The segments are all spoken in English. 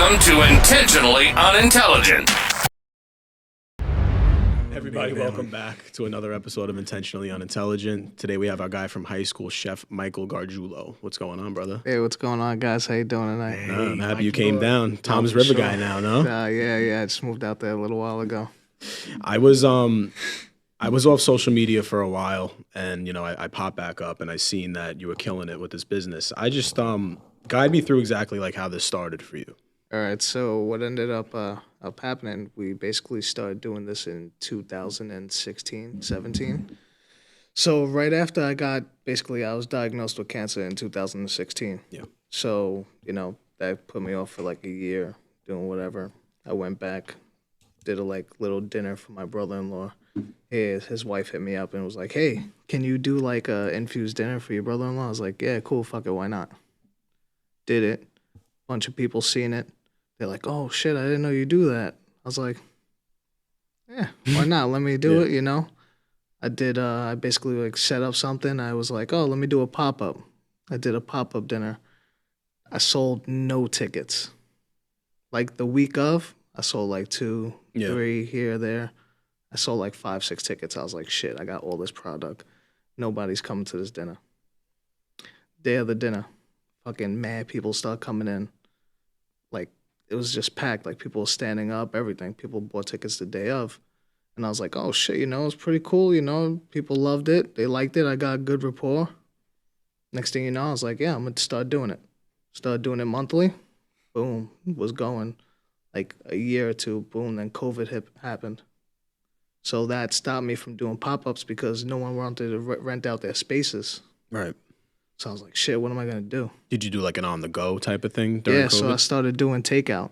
Welcome to Intentionally Unintelligent. Everybody, welcome back to another episode of Intentionally Unintelligent. Today we have our guy from high school, Chef Michael Gargiulo. What's going on, brother? Hey, what's going on, guys? How you doing tonight? Hey, I'm happy you came down. Tom's River guy now, no? Yeah. I just moved out there a little while ago. I was off social media for a while, and I popped back up, and I seen that you were killing it with this business. I just guide me through exactly like how this started for you. All right, so what ended up happening, we basically started doing this in 2016, 17. So right after I was diagnosed with cancer in 2016. Yeah. So, that put me off for like a year doing whatever. I went back, did a little dinner for my brother-in-law. His wife hit me up and was like, hey, can you do like a infused dinner for your brother-in-law? I was like, yeah, cool, fuck it, why not? Did it. Bunch of people seen it. They're like, oh shit, I didn't know you do that. I was like, yeah, why not? Let me do it, I did, I basically set up something. I was like, oh, let me do a pop-up. I did a pop-up dinner. I sold no tickets. Like the week of, I sold like 2, 3 here, there. I sold like 5, 6 tickets. I was like, shit, I got all this product. Nobody's coming to this dinner. Day of the dinner, fucking mad people start coming in. Like, it was just packed. Like, people were standing up, everything. People bought tickets the day of. And I was like, oh, shit, it was pretty cool, People loved it. They liked it. I got good rapport. Next thing you know, I was like, yeah, I'm going to start doing it. Started doing it monthly. Boom. Was going. Like, a year or two. Boom. Then COVID happened. So that stopped me from doing pop-ups because no one wanted to rent out their spaces. Right. So I was like, shit, what am I going to do? Did you do like an on-the-go type of thing during COVID? So I started doing takeout,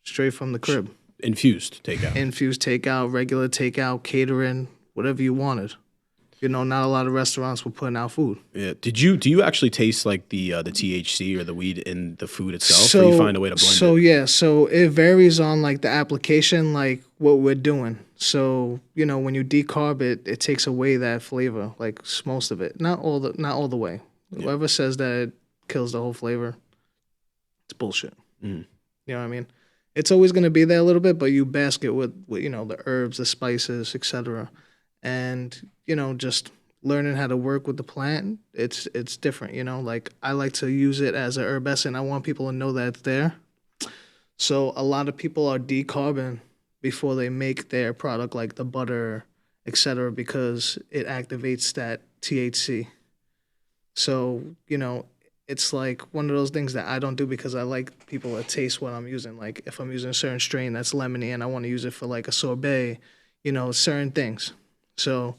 straight from the crib. Infused takeout. Infused takeout, regular takeout, catering, whatever you wanted. Not a lot of restaurants were putting out food. Yeah. Do you actually taste like the THC or the weed in the food itself, or you find a way to blend it? So it varies on like the application, like what we're doing. So, when you decarb it, it takes away that flavor, like most of it. Not all the way. Yeah. Whoever says that it kills the whole flavor, it's bullshit. Mm. You know what I mean? It's always going to be there a little bit, but you bask it with the herbs, the spices, etc. And, just learning how to work with the plant, it's different, Like, I like to use it as an herb essence. I want people to know that it's there. So a lot of people are decarbing before they make their product, like the butter, etc., because it activates that THC. So, it's like one of those things that I don't do because I like people to taste what I'm using. Like, if I'm using a certain strain that's lemony and I want to use it for like a sorbet, certain things. So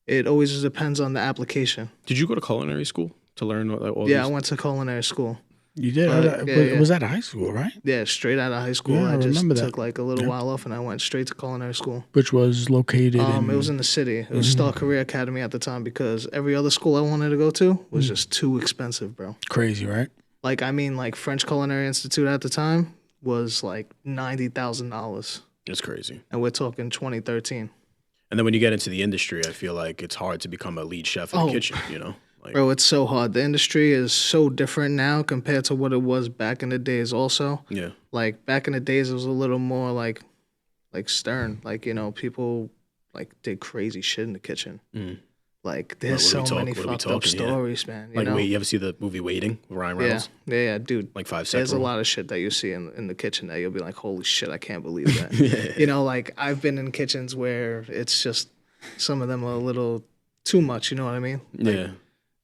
it always depends on the application. Did you go to culinary school to learn all I went to culinary school. You did? Was that high school, right? Yeah, straight out of high school. Yeah, I just remember that. took like a little while off and I went straight to culinary school. Which was located in... It was in the city. It was Star Career Academy at the time because every other school I wanted to go to was just too expensive, bro. Crazy, right? Like, French Culinary Institute at the time was like $90,000. It's crazy. And we're talking 2013. And then when you get into the industry, I feel like it's hard to become a lead chef in the kitchen, Bro, it's so hard. The industry is so different now compared to what it was back in the days also. Yeah. Like, back in the days, it was a little more like stern. Like, people, like, did crazy shit in the kitchen. Mm. Like, there's so many fucked up stories, man. Wait, you ever see the movie Waiting with Ryan Reynolds? Yeah, dude. Like 5 seconds. There's a lot of shit that you see in the kitchen that you'll be like, holy shit, I can't believe that. Like, I've been in kitchens where it's just, some of them are a little too much, you know what I mean? Like, yeah.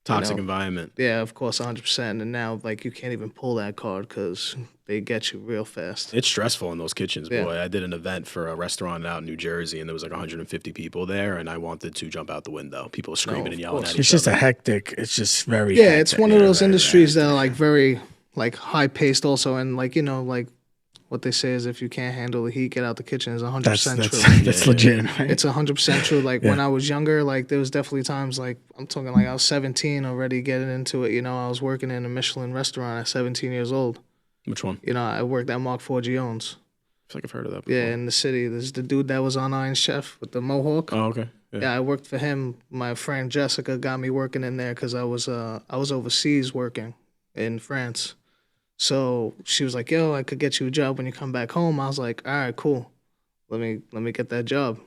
Toxic environment. Yeah, of course, 100%. And now, like, you can't even pull that card because they get you real fast. It's stressful in those kitchens, boy. I did an event for a restaurant out in New Jersey, and there was like 150 people there, and I wanted to jump out the window. People were screaming and yelling at each other. It's just a hectic. It's just very hectic. It's one of those industries that are, like, very, like, high-paced also. And, like, like, what they say is if you can't handle the heat, get out the kitchen is 100% true. That's legit, right? It's 100% true. Like, when I was younger, like, there was definitely times, like, I'm talking like I was 17 already getting into it. I was working in a Michelin restaurant at 17 years old. Which one? I worked at Mark Forgione's. I feel like I've heard of that before. Yeah, in the city. There's the dude that was on Iron Chef with the mohawk. Oh, okay. Yeah, I worked for him. My friend Jessica got me working in there because I was overseas working in France. So she was like, yo, I could get you a job when you come back home. I was like, all right, cool. Let me get that job.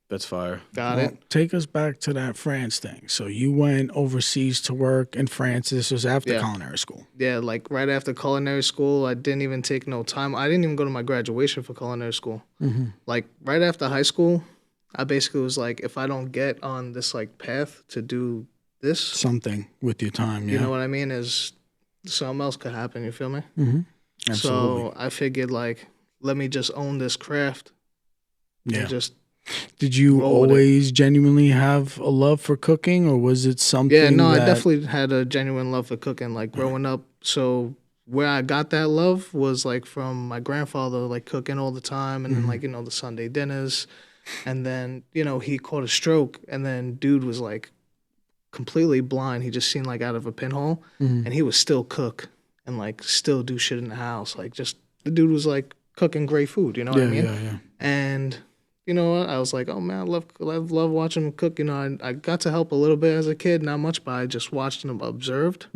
That's fire. Got Well, it. take us back to that France thing. So you went overseas to work in France. This was after Yeah. culinary school. Yeah, like right after culinary school, I didn't even take no time. I didn't even go to my graduation for culinary school. Like right after high school, I basically was like, if I don't get on this like path to do this, Something with your time, yeah. you know what I mean, is something else could happen. You feel me? Absolutely. So I figured like, let me just own this craft. Yeah. And just Did you roll with it. always genuinely have a love for cooking, or was it something? Yeah, no, I that- definitely had a genuine love for cooking, like growing up. So where I got that love was like from my grandfather, like cooking all the time, and then like the Sunday dinners, and then he caught a stroke, and then dude was like completely blind. He just seen like out of a pinhole, and he would still cook and like still do shit in the house. Like just the dude was like cooking great food. You know what I mean? Yeah. And you know what? I was like, oh man, I love watching him cook. You know, I got to help a little bit as a kid, not much, but I just watched and observed.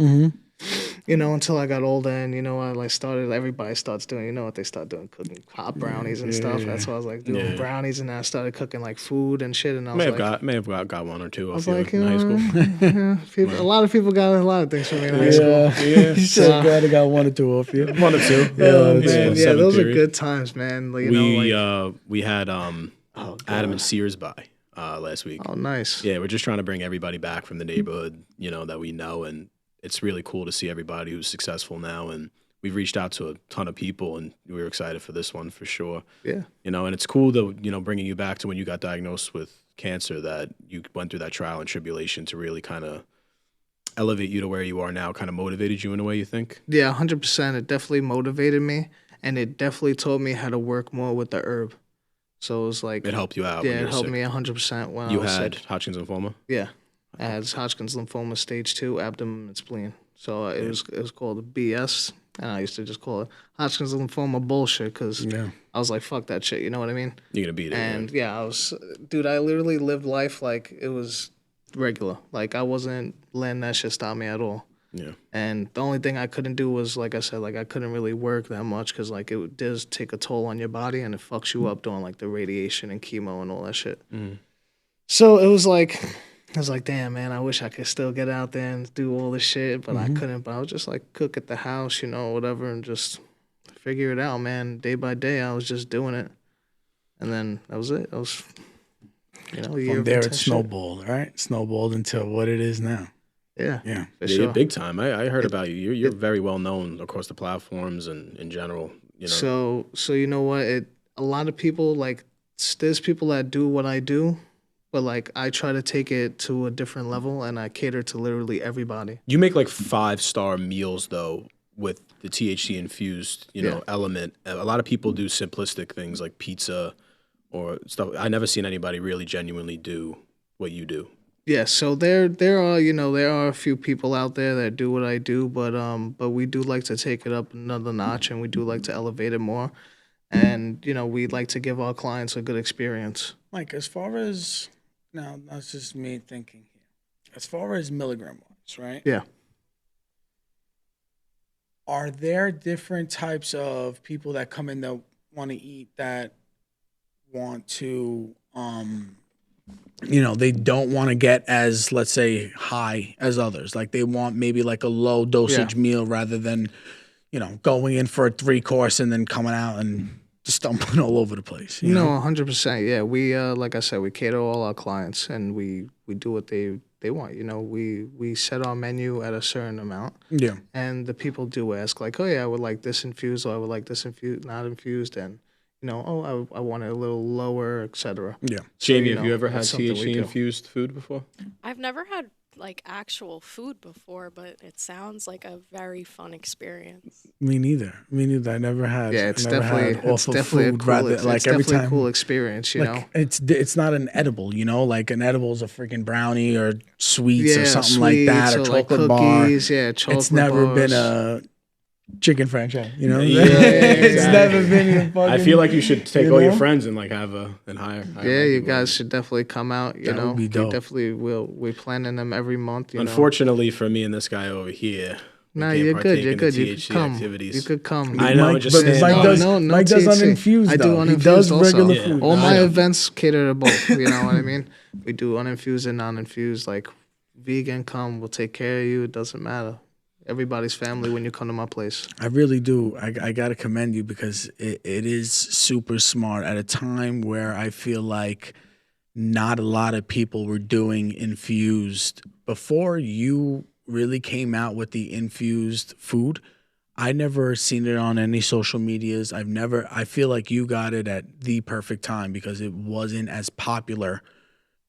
Until I got older, and I like started. Everybody starts doing, what they start doing, cooking hot brownies and stuff. That's why I was like doing brownies, and then I started cooking like food and shit. And I was May have got one or two I off was you like, in high school. a lot of people got a lot of things from me in high school. Yeah. You said glad I got one or two off you. One or two. Man, yeah, Seventh those are period. good times, man. Like, We had God. Adam and Sears by last week. Oh, nice. Yeah, we're just trying to bring everybody back from the neighborhood, that we know, and it's really cool to see everybody who's successful now. And we've reached out to a ton of people, and we were excited for this one for sure. Yeah. And it's cool though, bringing you back to when you got diagnosed with cancer, that you went through that trial and tribulation to really kind of elevate you to where you are now, kind of motivated you in a way, you think? Yeah, 100%. It definitely motivated me, and it definitely taught me how to work more with the herb. So it was like It helped you out. Yeah, when you it were helped sick. me 100% when You I was had sick. Hodgkin's lymphoma? Yeah, I had Hodgkin's lymphoma stage 2, abdomen and spleen. So it was called BS, and I used to just call it Hodgkin's lymphoma bullshit because I was like, fuck that shit. You know what I mean? You're gonna beat it. And I was, dude, I literally lived life like it was regular. Like I wasn't letting that shit stop me at all. Yeah. And the only thing I couldn't do was, like I said, like I couldn't really work that much because like it does take a toll on your body, and it fucks you up doing like the radiation and chemo and all that shit. So it was like, I was like, damn, man, I wish I could still get out there and do all this shit, but I couldn't. But I was just like cook at the house, whatever, and just figure it out, man. Day by day, I was just doing it. And then that was it. That was, a year From of there, it intense shit. snowballed, right? Snowballed into what it is now. Yeah. Yeah. For Yeah, sure. you're big time. I heard about you. You're very well known across the platforms and in general. So you know what? A lot of people like there's people that do what I do, but like I try to take it to a different level, and I cater to literally everybody. You make like 5-star meals though with the THC infused, element. A lot of people do simplistic things like pizza or stuff. I never seen anybody really genuinely do what you do. Yeah, so there are a few people out there that do what I do, but we do like to take it up another notch, and we do like to elevate it more, and we like to give our clients a good experience. Like, as far as, now, that's just me thinking here. As far as milligram-wise, right? Yeah. Are there different types of people that come in that want to eat that want to, they don't want to get as, let's say, high as others. Like they want maybe like a low dosage meal rather than, going in for a 3-course and then coming out and just stumbling all over the place. You No, know? 100%. Yeah, we like I said, we cater all our clients, and we do what they want. We set our menu at a certain amount. Yeah. And the people do ask, like, oh yeah, I would like this infused, or I would like this infused, not infused, and I want it a little lower, etc. Yeah. Jamie, have you ever had that's something we THC do. infused food before? I've never had like actual food before, but it sounds like a very fun experience. Me neither. I never had. Yeah, it's I never definitely had awful a food cool, rather, it's like every definitely time. a cool experience, Like, it's not an edible, like an edible is a freaking brownie or sweets or something like that, or sweets, like chocolate bar. cookies, yeah, chocolate It's never been bars. a chicken franchise, Yeah, It's exactly. never been a fucking. I feel like you should take you all your know? friends and like have higher. Yeah, you guys should definitely come out. That would be dope. We definitely will. We're planning them every month. Unfortunately for me and this guy over here, Nah, can't you're good. partake You're in the good. You could THC come. activities. You could come. I know, Mike, just but saying. Mike No, does, no Mike does THC. uninfused I do though. He uninfused does also. regular Yeah. food. All I my know. events cater to both. You know what I mean? We do uninfused and non-infused. Like vegan, come. We'll take care of you. It doesn't matter. Everybody's family when you come to my place. I really do. I got to commend you because it is super smart at a time where I feel like not a lot of people were doing infused. Before you really came out with the infused food, I never seen it on any social medias. I feel like you got it at the perfect time because it wasn't as popular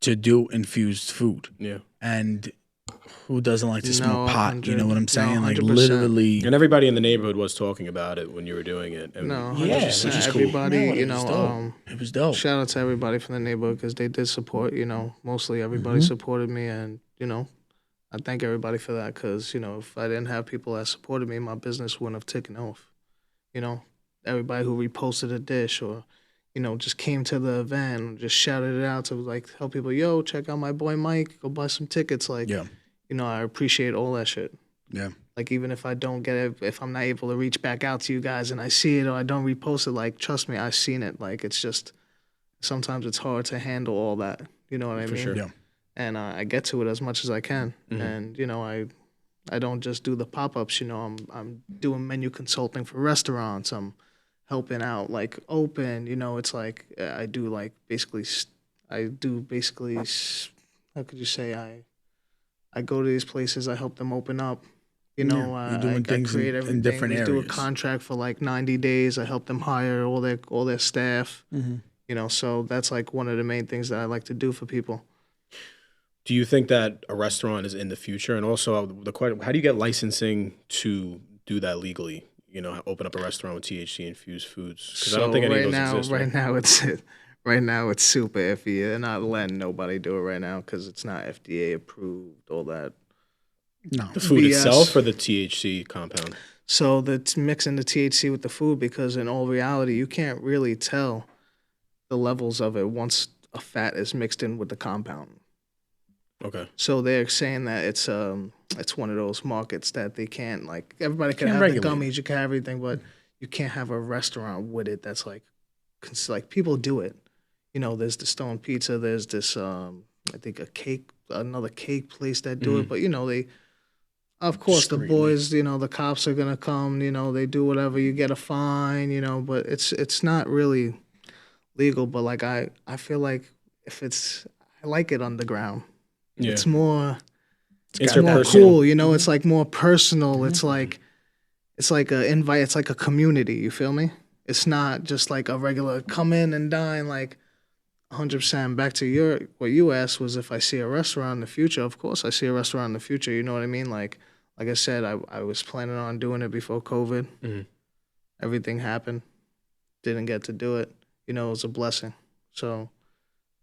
to do infused food. Yeah. And who doesn't like to smoke No, pot? You know what I'm 100. saying? No, Like 100%. literally. And everybody in the neighborhood was talking about it when you were doing it. And No, Yeah, 100%. which is cool. Everybody, No, you it was dope. know, It was dope. shout out to everybody from the neighborhood because they did support. You know, mostly everybody supported me, and you know, I thank everybody for that because you know, if I didn't have people that supported me, my business wouldn't have taken off. You know, everybody who reposted a dish or, you know, just came to the event and just shouted it out to like tell people, yo, check out my boy Mike, go buy some tickets. Like, Yeah. you know, I appreciate all that shit. Yeah. Like even if I don't get it, if I'm not able to reach back out to you guys and I see it or I don't repost it, like trust me, I've seen it. Like it's just sometimes it's hard to handle all that. You know what I mean? sure. Yeah. And I get to it as much as I can. And you know, I don't just do the pop-ups. You know, I'm doing menu consulting for restaurants. I'm helping out like open. You know, it's like I do like basically how could you say I go to these places, I help them open up. You know, Yeah, you're doing I things create in everything. different we do a areas. contract for like 90 days. I help them hire all their staff. You know, so that's like one of the main things that I like to do for people. do you think that a restaurant is in the future? And also, the question: how do you get licensing to do that legally? You know, open up a restaurant with THC-infused foods? Because I don't think any of those exist. Right now it's super iffy. They're not letting nobody do it right now because it's not FDA approved. All that. No. The food BS. itself or the THC compound? So that's mixing the THC with the food because in all reality, you can't really tell the levels of it once a fat is mixed in with the compound. Okay. So they're saying that it's one of those markets that they can't like everybody can Can't have regulate the gummies, you can have everything, but you can't have a restaurant with it that's like people do it. You know, there's the Stone Pizza, there's this I think another cake place that do it, but you know they. Of course, the boys, you know, the cops are gonna come. You know, they do whatever. You get a fine, you know, but it's not really legal. But like I feel like I like it underground. Yeah. It's more Interpersonal. cool, you know. It's like more personal. It's like a invite. It's like a community. You feel me? It's not just like a regular come in and dine. Like 100%. Back to what you asked was if I see a restaurant in the future. Of course, I see a restaurant in the future. You know what I mean? Like I said, I was planning on doing it before COVID. Everything happened. Didn't get to do it. You know, it was a blessing. So,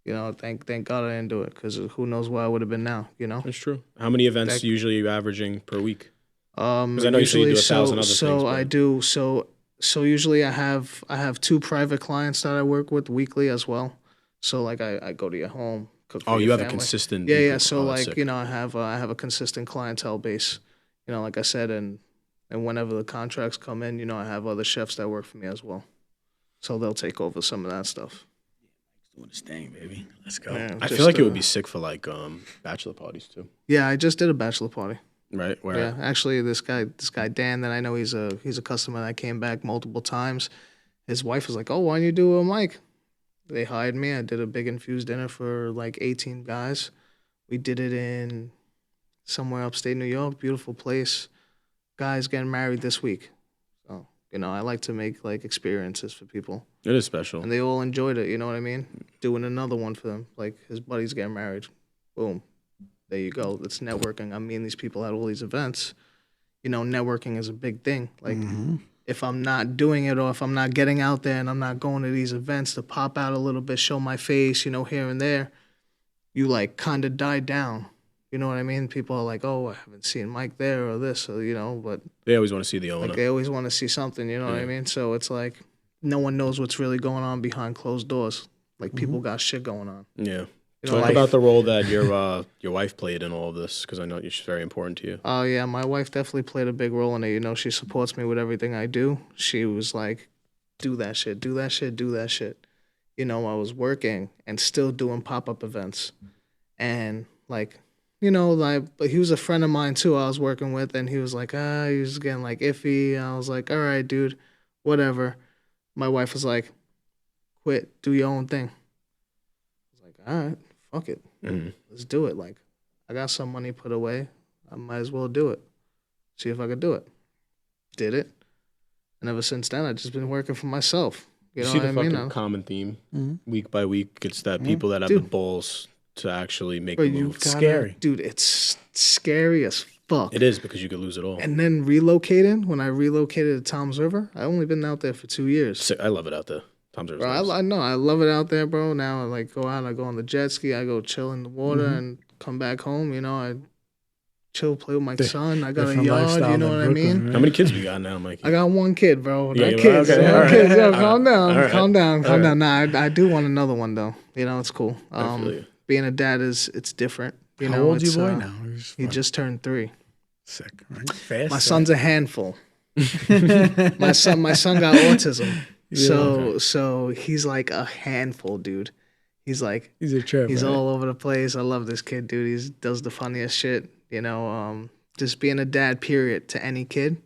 you know, thank God I didn't do it because who knows where I would have been now. You know. That's true. How many events usually are you averaging per week? Because I know you say you do 1,000 other things. So I do. So usually I have 2 private clients that I work with weekly as well. So like I go to your home. Cook for Oh, your you have a family. consistent. Yeah. So oh, that's like sick. you know I have a consistent clientele base. You know, like I said, and whenever the contracts come in, you know I have other chefs that work for me as well. So they'll take over some of that stuff. Doing this thing, baby. Let's go. Yeah, I just, feel like it would be sick for like bachelor parties too, Yeah, I just did a bachelor party. right? Where Yeah, actually, this guy Dan that I know, he's a customer that came back multiple times. His wife was like, "Oh, why don't you do a mic?" They hired me. I did a big infused dinner for like 18 guys. We did it in somewhere upstate New York, beautiful place. Guys getting married this week, so you know I like to make like experiences for people, it is special. and they all enjoyed it. You know what I mean? Doing another one for them, like his buddy's getting married. Boom. There you go. It's networking. I'm meeting these people at all these events. You know, networking is a big thing. Like, if I'm not doing it or if I'm not getting out there and I'm not going to these events to pop out a little bit, show my face, you know, here and there, you like kind of die down. You know what I mean? People are like, oh, I haven't seen Mike there or this, or, you know, but They always want to see the owner. like they always want to see something, you know what I mean? So it's like no one knows what's really going on behind closed doors. Like people got shit going on. Yeah. You Talk about the role that your wife played in all of this, because I know she's very important to you. Oh, yeah, my wife definitely played a big role in it. You know, she supports me with everything I do. She was like, do that shit, do that shit, do that shit. You know, I was working and still doing pop-up events. And, like, you know, but he was a friend of mine, too, I was working with. And he was like, he was getting, like, iffy. And I was like, all right, dude, whatever. My wife was like, quit, do your own thing. I was like, all right, fuck it. Let's do it. Like, I got some money put away. I might as well do it. See if I could do it. Did it. And ever since then, I've just been working for myself. You know see what the I mean? fucking common theme week by week. It's that people that have the balls to actually make the move. Scary. Dude, it's scary as fuck. It is, because you could lose it all. And then relocating, when I relocated to Tom's River, I only been out there for 2 years. I love it out there. Tom's River's Bro, nice. I know. I love it out there, bro. Now I like go out, I go on the jet ski, I go chill in the water and come back home. You know, I chill, play with my son. I got a different yard, lifestyle you know than what I Brooklyn, mean? How many kids we got now, Mikey? I got one kid, bro. Yeah, Not kids. okay, Not all right. kids. Yo, All calm down. right. Calm down. Calm All down. Nah, I do want another one, though. You know, it's cool. I feel you. Being a dad it's different. You How know, old's your it's, boy now? He just turned 3. Sick, right? Fast. My son's a handful. my son got autism. So he's like a handful, dude. He's like He's a trip. he's right? all over the place. I love this kid, dude. He does the funniest shit. You know, just being a dad, period, to any kid,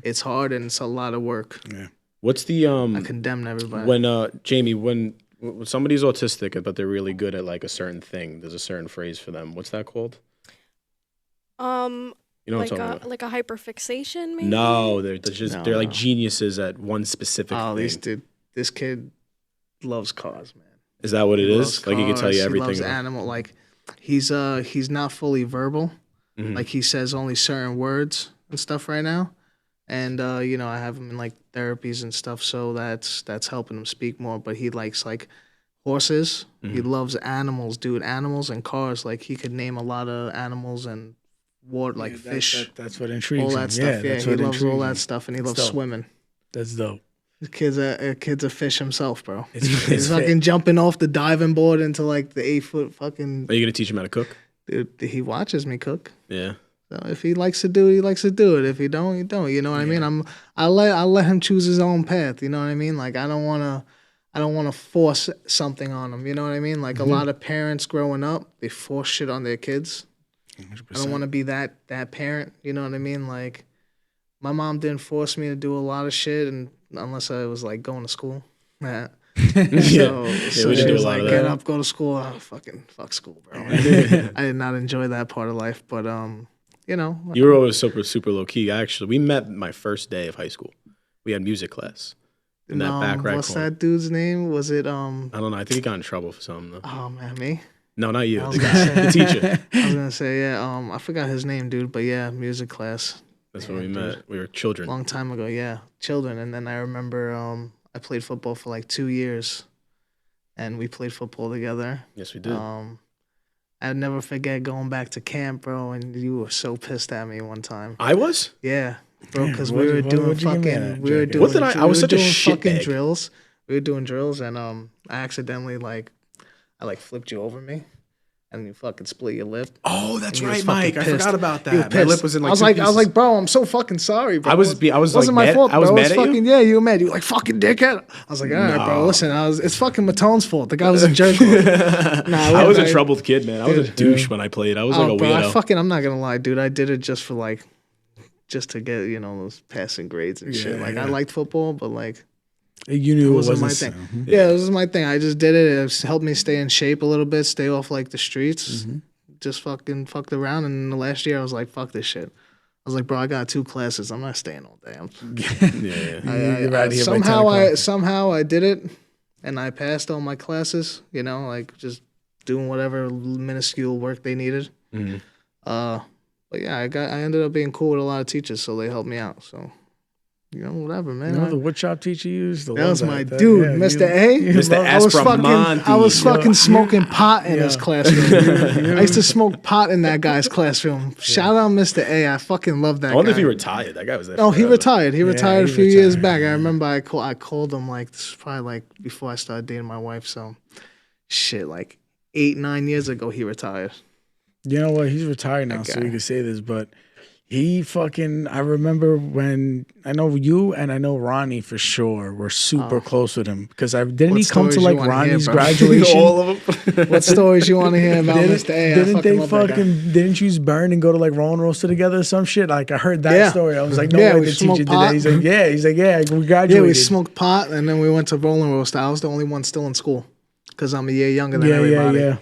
it's hard and it's a lot of work. Yeah. What's the I condemn everybody. when Jamie, when somebody's autistic but they're really good at like a certain thing, there's a certain phrase for them. What's that called? You know what I'm talking about? Like a hyperfixation, maybe? No, they're like No. geniuses at one specific thing. This kid loves cars, man. Is that what it He is? loves Like he can tell you cars, everything. He loves animal. Like he's not fully verbal. Mhm. Like he says only certain words and stuff right now. And you know, I have him in like therapies and stuff, so that's helping him speak more. But he likes like horses. He loves animals, dude. Animals and cars. Like he could name a lot of animals and water, like fish, That's what intrigues all him. that stuff. Yeah, that's he what loves all intrigues that him. stuff, and he loves Dope. swimming. That's dope. The kid's a fish himself, bro. It's He's fucking jumping off the diving board into like the 8-foot fucking. Are you gonna teach him how to cook? Dude, he watches me cook. Yeah. So if he likes to do it, he likes to do it. If he don't, he don't. You know what I mean? I let him choose his own path. You know what I mean? Like I don't wanna force something on him. You know what I mean? Like a lot of parents growing up, they force shit on their kids. 100%. I don't want to be that parent. You know what I mean? Like my mom didn't force me to do a lot of shit, and unless I was like going to school. Yeah. So we she did do was a lot like, of get that. up, go to school. Oh, fucking fuck school, bro. I did not enjoy that part of life, but you know, You were always super low key. Actually, we met my first day of high school. We had music class in that back rack what's corner. that dude's name? Was it I don't know. I think he got in trouble for something though. Oh man, me. No, not you. I The was guy, gonna the teacher. I was gonna say yeah. I forgot his name, dude. But yeah, music class. That's when we dude. met. We were children. Long time ago, yeah, children. And then I remember I played football for like 2 years, and we played football together. Yes, we did. I'd never forget going back to camp, bro, and you were so pissed at me one time. I was. Yeah, bro, Damn, because what'd we were you- doing what'd you get mad at, fucking, we were Jackie? doing. What did I we was were such a doing shitbag. fucking drills. We were doing drills, and I accidentally I flipped you over me, and you fucking split your lip. Oh, that's And he was right, Mike. fucking I pissed. forgot about He was that. My lip pissed. was in like I was two like, pieces. bro, I'm so fucking sorry, bro. I was wasn't like my mad- fault, bro. I was mad at you? fucking, yeah, you were mad. You were like, fucking dickhead. I was like, all right, bro, No. listen, it's fucking Matone's fault. The guy was a jerk. I was a troubled kid, man. I was a douche when I played. I was like a bro, weirdo. I'm not gonna lie, dude. I did it just to get, you know, those passing grades and shit. Yeah, Like, yeah. I liked football, but like, You knew it it wasn't my wasn't thing. Yeah, this is my thing. I just did it. It's helped me stay in shape a little bit, stay off like the streets. Just fucking fucked around. And in the last year, I was like, fuck this shit. I was like, bro, I got 2 classes. I'm not staying all day. Yeah. You're out here by 10 o'clock. Somehow I did it, and I passed all my classes. You know, like just doing whatever minuscule work they needed. Mhm. But yeah, I ended up being cool with a lot of teachers, so they helped me out. So, you know, whatever, man. You know the woodshop teacher you used to That love was my that. dude, Yeah, Mr. you- A. you Mr. love- I was fucking smoking pot in his Yeah. classroom. I used to smoke pot in that guy's classroom. Shout out Mr. A. I fucking love that I wonder guy. if he retired. That guy was there. No, he forever. retired. He retired he a few years retired, back. I yeah. remember I called him like this is probably like before I started dating my wife. So, shit, like 8-9 years ago he retired. You know what? He's retired now, so you can say this, but he fucking. I remember when I know you and I know Ronnie for sure were super close with him because didn't he come to like Ronnie's graduation? All of them. What stories you want to hear about Mr. A? Didn't they fucking? Didn't you burn and go to like Rolling Roaster together or some shit? Like I heard that story. I was like, no way the teacher did that. He's like, yeah, we graduated. Yeah, we smoked pot and then we went to Rolling Roaster. I was the only one still in school because I'm a year younger than everybody. Yeah.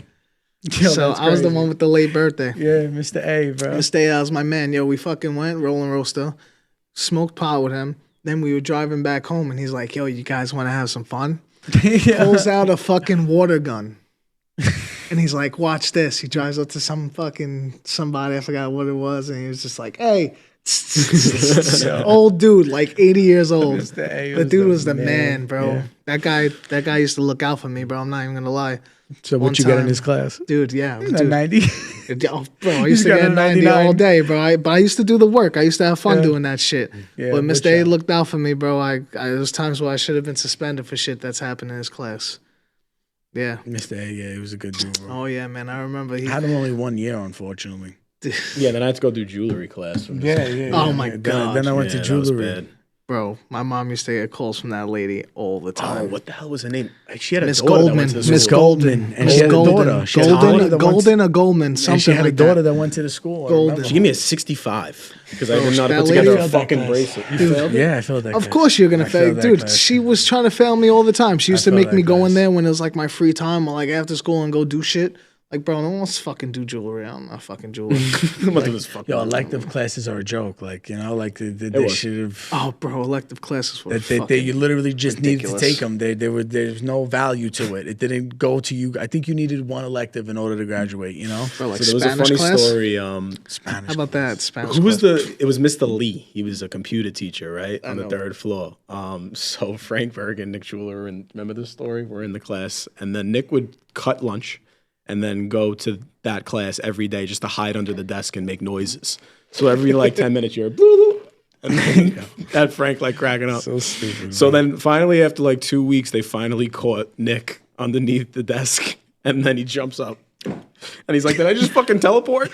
Yo, so I was the one with the late birthday. Yeah, Mr. A, bro. Mr. A, was my man. Yo, we fucking went Rolling Roaster, smoked pot with him. Then we were driving back home, and he's like, "Yo, you guys want to have some fun?" Pulls out a fucking water gun, and he's like, "Watch this." He drives up to somebody, I forgot what it was, and he was just like, "Hey." Old dude, like 80 years old. The dude was the man, bro. Yeah. That guy used to look out for me, bro. I'm not even gonna lie. So what you got in his class? Dude, yeah. Dude. 90? Oh, bro, I used to get 90 all day, bro. But I used to do the work. I used to have fun doing that shit. Yeah, but Mr. A looked out for me, bro. There was times where I should have been suspended for shit that's happened in his class. Yeah. Mr. A, yeah, he was a good dude, bro. Oh, yeah, man. I remember he had him only 1 year, unfortunately. Yeah, then I had to go do jewelry class. Yeah. Oh, my God. Then I went to jewelry. Bro, my mom used to get calls from that lady all the time. Oh, what the hell was her name? She had a Miss daughter Goldman. Miss Goldman. And she had a daughter. Golden or Goldman, something like that. She had a daughter that went to the school. Golden. She gave me a 65 because I didn't know how to put together a fucking bracelet. You failed it? Yeah, I failed that. Of course you're going to fail. Dude, she was trying to fail me all the time. She used to make me go in there when it was like my free time or like after school and go do shit. Like, bro, no one wants to fucking do jewelry. I'm not fucking jewelry. Yo, elective classes are a joke. Like, you know, like they should have. Oh, bro, elective classes were you literally just needed to take them. There's no value to it. It didn't go to you. I think you needed one elective in order to graduate. You know, bro, like so there Spanish was a funny class? story. Spanish. How about that? Spanish. Who was It was Mr. Lee. He was a computer teacher, right, on the third floor. So Frank Berg and Nick Schuler, and remember this story? We're in the class, and then Nick would cut lunch and then go to that class every day just to hide under the desk and make noises. So every like 10 minutes you're and then that Frank like cracking up. So stupid. So then finally after like 2 weeks they finally caught Nick underneath the desk and then he jumps up and he's like, did I just fucking teleport?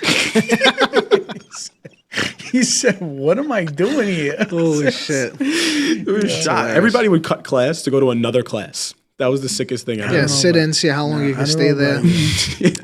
He said, what am I doing here? Holy shit. It was shot. Everybody would cut class to go to another class. That was the sickest thing ever. Yeah, sit in, see how long you can stay there.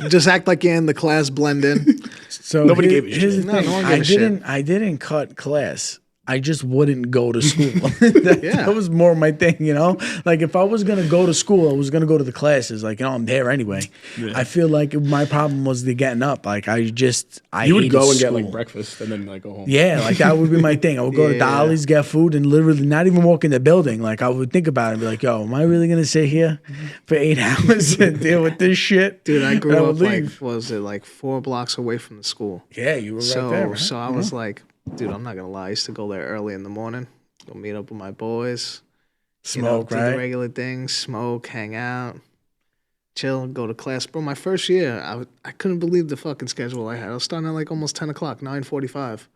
Just act like you're in the class, blend in. So nobody gave a shit. No one gave a shit. I didn't cut class. I just wouldn't go to school. That was more my thing, you know? Like, if I was going to go to school, I was going to go to the classes. Like, you know, I'm there anyway. Yeah. I feel like my problem was the getting up. Like, you would go and school. get, like, breakfast and then, like, go home. Yeah, like, that would be my thing. I would go to Dolly's, get food, and literally not even walk in the building. Like, I would think about it and be like, yo, am I really going to sit here for 8 hours and deal with this shit? Dude, I grew up, like, was it, like, 4 blocks away from the school? Yeah, you were right there, right? So I was like... Dude, I'm not gonna lie. I used to go there early in the morning, go meet up with my boys, smoke, do the regular things, smoke, hang out, chill, go to class. Bro, my first year, I couldn't believe the fucking schedule I had. I was starting at like almost 10 o'clock, 9:45.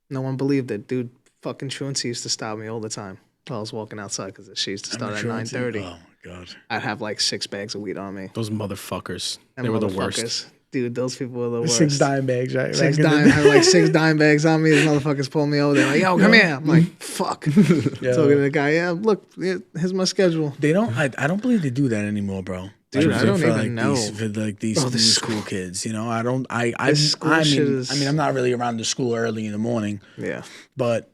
No one believed it, dude. Fucking truancy used to stop me all the time while I was walking outside because she used to start at 9:30. Oh my god! I'd have like 6 bags of weed on me. Those motherfuckers. They were the worst. Dude, those people were the worst. 6 dime bags, right? I had like 6 dime bags on me. These motherfuckers pulled me over. They're like, yo, come here. I'm like, fuck. Talking to the guy, yeah, look, here's my schedule. They don't, I don't believe they do that anymore, bro. Dude, I don't even know. For like these school kids, you know, I mean, I'm not really around the school early in the morning. Yeah. But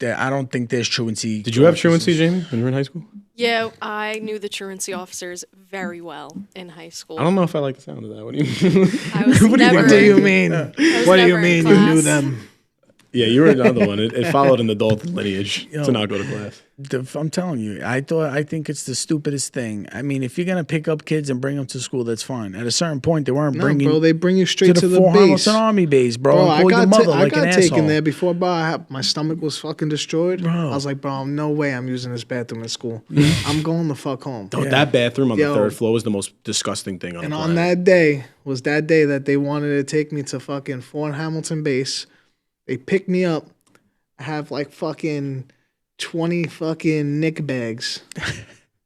I don't think there's truancy. Did you have truancy, Jamie, when you were in high school? Yeah, I knew the truancy officers very well in high school. I don't know if I like the sound of that. What do you mean? What do you mean? What do you mean you knew them? Yeah, you were another one. It followed an adult lineage to not go to class. I'm telling you, I think it's the stupidest thing. I mean, if you're gonna pick up kids and bring them to school, that's fine. At a certain point, they weren't bringing. Bro, they bring you straight to the Fort base. Hamilton Army base, bro. I got taken asshole. there before, bro. My stomach was fucking destroyed. Bro. I was like, bro, no way I'm using this bathroom at school. I'm going the fuck home. That bathroom on the third floor was the most disgusting thing on the planet. And on that day was that day that they wanted to take me to fucking Fort Hamilton base. They picked me up. I have like fucking 20 fucking Nick bags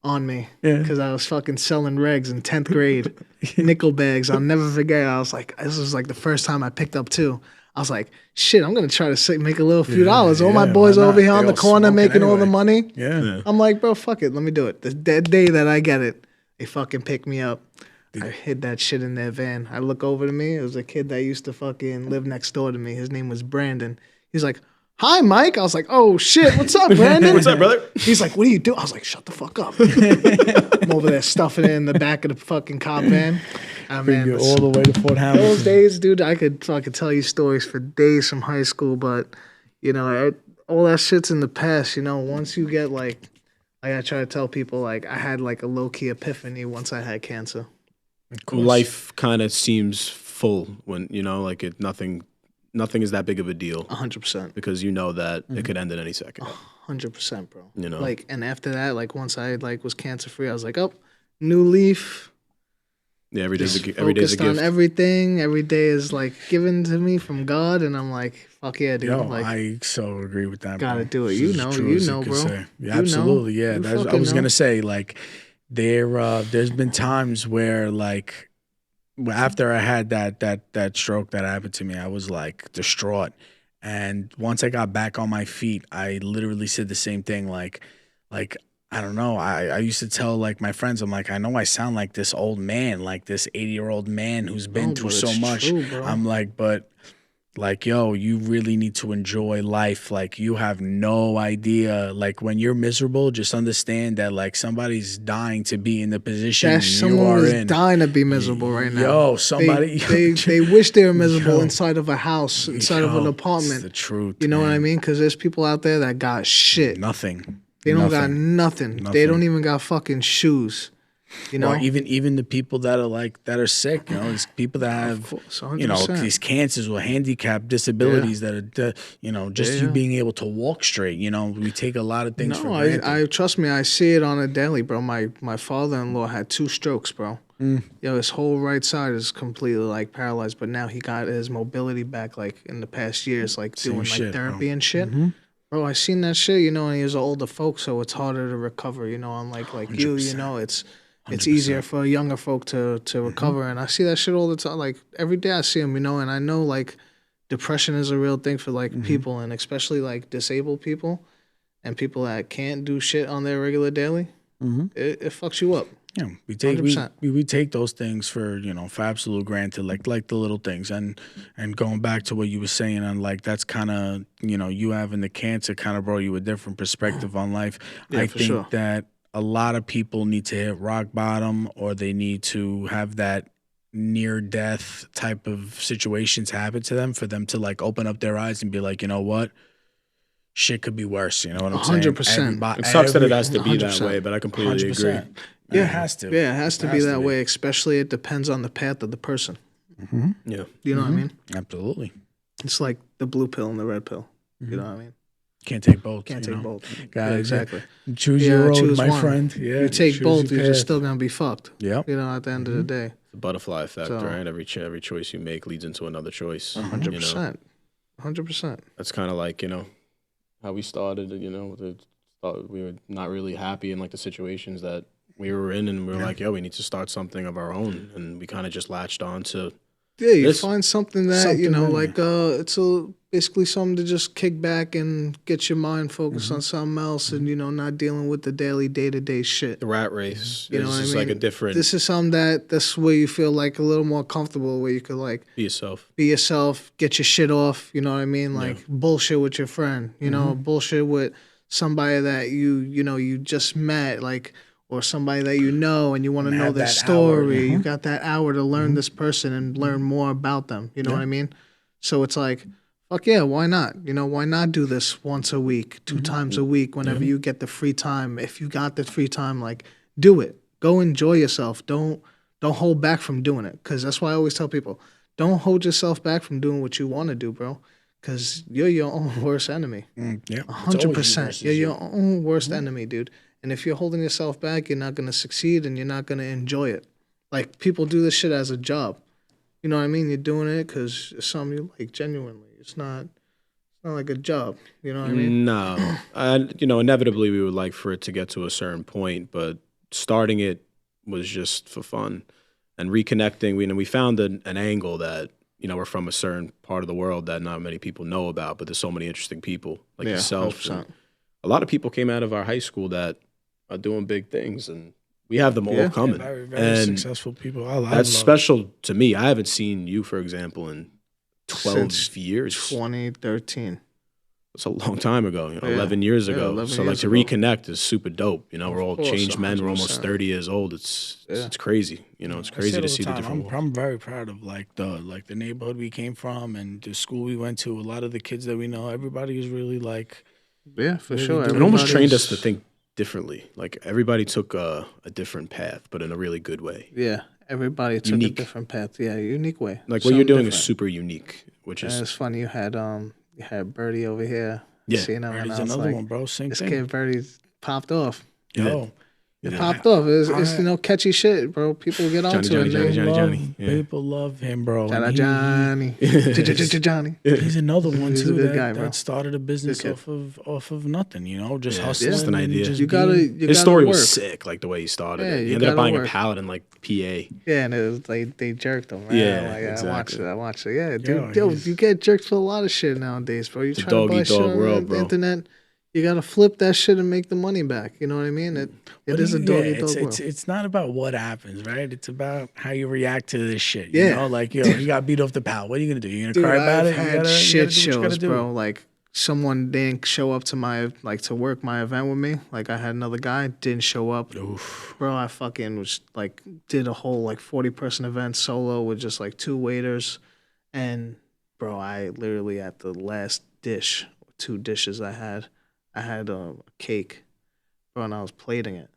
on me Yeah. because I was fucking selling regs in 10th grade, nickel bags. I'll never forget. I was like, this was like the first time I picked up 2. I was like, shit, I'm gonna try to make a little few dollars. All my boys why not? over here on They the all corner smoking making all the anyway. money. Yeah. I'm like, bro, fuck it, let me do it. That day that I get it, they fucking pick me up. I hid that shit in their van. I look over to me. It was a kid that used to fucking live next door to me. His name was Brandon. He's like, hi, Mike. I was like, oh, shit. What's up, Brandon? What's up, brother? He's like, what do you do? I was like, shut the fuck up. I'm over there stuffing it in the back of the fucking cop van. Bring you all the way to Fort Hamilton. Those days, dude, I could fucking tell you stories for days from high school, but, you know, all that shit's in the past. You know, once you get, like I try to tell people, like, I had, like, a low-key epiphany once I had cancer. Life kind of seems full when, you know, like nothing is that big of a deal 100%. because you know that it could end at any second. 100%, bro. You know? Like, and after that, like, once I, like, was cancer-free, I was like, oh, new leaf. Yeah, every day's a Focused on gift. everything. Every day is, like, given to me from God, and I'm like, fuck yeah, dude. Yo, like, I so agree with that. gotta bro. do it. This You is know, true you as know, could bro. say. Yeah, You know. absolutely. Yeah, You I fucking was know. gonna say, like, there's been times where, like, after I had that stroke that happened to me, I was like distraught. And once I got back on my feet, I literally said the same thing. Like I don't know. I used to tell like my friends, I'm like, I know I sound like this old man, like this 80-year-old man who's been through but so it's much. true, bro. I'm like, but like, yo, you really need to enjoy life. Like, you have no idea. Like, when you're miserable, just understand that like somebody's dying to be in the position that you someone are is in. dying to be miserable right now. Yo, somebody They wish they were miserable Yo. inside of a house, inside of an Yo, apartment. It's the truth. You know what I man. mean? Because there's people out there that got shit. Nothing. They don't got nothing. They Nothing. don't even got fucking shoes. You know? Or even the people that are sick, you know, it's people that have, course, you know, 100%. these cancers or handicap disabilities that are, you know, just you being able to walk straight. You know, we take a lot of things for No, granted. I trust me, I see it on a daily, bro. My father-in-law had 2 strokes, bro. Yo, his whole right side is completely like paralyzed, but now he got his mobility back like in the past years, like Same doing like shit, therapy bro. and shit. Bro, I seen that shit, you know, and he was an older folk, so it's harder to recover, you know, unlike like you 100%. know, it's easier for younger folk to recover. And I see that shit all the time. Like every day I see him, you know, and I know like depression is a real thing for like people, and especially like disabled people and people that can't do shit on their regular daily. It fucks you up. Yeah, we take 100%. we take those things for, you know, for absolute granted, like the little things, and going back to what you were saying, and like that's kind of, you know, you having the cancer kind of brought you a different perspective on life. Yeah, I for think sure. that a lot of people need to hit rock bottom, or they need to have that near death type of situations happen to them for them to like open up their eyes and be like, you know what, shit could be worse. You know what I'm saying? 100%. It sucks that it has to be that 100%. way, but I completely agree. Yeah, it has to. Yeah, it has to be that be. way, especially it depends on the path of the person. Yeah. You know what I mean? Absolutely. It's like the blue pill and the red pill. You know what I mean? Can't take both. Can't you take know? both. Gotta Yeah, exactly. Choose Yeah, your road, choose my one. friend. Yeah, You take choose both, your you're just path. still gonna be fucked. Yep. You know, at the end of the day. The butterfly effect, So- right? Every choice you make leads into another choice. 100%. 100%. That's kind of like, you know, how we started, you know, we were not really happy in like the situations that we were in, and we were like, yo, we need to start something of our own, and we kind of just latched on to Yeah, you This- find something that, you something know, in like it's basically something to just kick back and get your mind focused on something else, and, you know, not dealing with the daily day-to-day shit. the rat race. You know It's what I just mean? like a different, This is something that's where you feel like a little more comfortable, where you could like be yourself. be yourself, get your shit off, you know what I mean? Like bullshit with your friend, you know, bullshit with somebody that you know, you just met, like, or somebody that you know and you want to And know have their that story. hour. You got that hour to learn this person and learn more about them, you know what I mean? So it's like, fuck yeah, why not? You know, why not do this once a week, 2 times a week, whenever you get the free time? If you got the free time, like, do it. Go enjoy yourself. Don't hold back from doing it. Because that's why I always tell people, don't hold yourself back from doing what you want to do, bro. Because you're your own worst enemy. Yeah, 100%. You're your own worst enemy, dude. And if you're holding yourself back, you're not going to succeed and you're not going to enjoy it. Like, people do this shit as a job. You know what I mean? You're doing it because it's something you like, genuinely. It's not like a job. You know what I mean? No, you know, inevitably we would like for it to get to a certain point, but starting it was just for fun and reconnecting. We found an angle that, we're from a certain part of the world that not many people know about, but there's so many interesting people like yourself. A lot of people came out of our high school that are doing big things, and we have them all coming. Very, very successful people. That's special to me. I haven't seen you, for example, in 12 Since years. 2013. It's a long time ago, 11 years ago. 11 So years to ago. reconnect is super dope. We're all course, changed men. We're 100%. almost 30 years old. It's crazy. It's crazy to see the different. I'm very proud of the neighborhood we came from and the school we went to. A lot of the kids that we know, everybody is really like. Yeah, for Really sure. do It almost trained Everybody's- us to think differently. Like everybody took a different path, but in a really good way. Yeah, everybody took Unique. a different path. Yeah, unique way. Like what Something you're doing is different. super unique, which And is it's funny. You had Birdie over here. Yeah. Seeing him, and Birdie's I was another like, one, bro. Same this thing. kid Birdie's popped off. Yo, It popped off. It's catchy shit, bro. People get onto Johnny, it. Johnny, man. Johnny, love- Johnny. Yeah. People love him, bro. Shout out And Johnny. Johnny. He's another one He's a too good that, guy, bro. that started a business Good off of nothing, just Yeah, hustling. just an and idea. just You gotta. being- You His gotta story work. was sick, like the way he started Yeah, it. He you ended up gotta buying work. a pallet in like PA. Yeah, and it was they jerked him. Man. Yeah, like, exactly. I watched it. Yeah, Yo, dude, he's- you get jerked for a lot of shit nowadays, bro. You It's a try to buy dog-eat-dog shit on world, the bro. internet, you gotta flip that shit and make the money back. You know what I mean? It is a dog eat dog world. It's not about what happens, right? It's about how you react to this shit. Yeah. Like, you got beat off the pallet. What are you gonna do? You gonna Dude, cry about I've it? You had gotta shit do what you shows, gotta do. bro. Like someone didn't show up to my to work my event with me. Like I had another guy didn't show up. Bro, I fucking was like did a whole 40-person event solo with just 2 waiters, and bro, I literally at the last dish, 2 dishes I had a cake, bro, and I was plating it,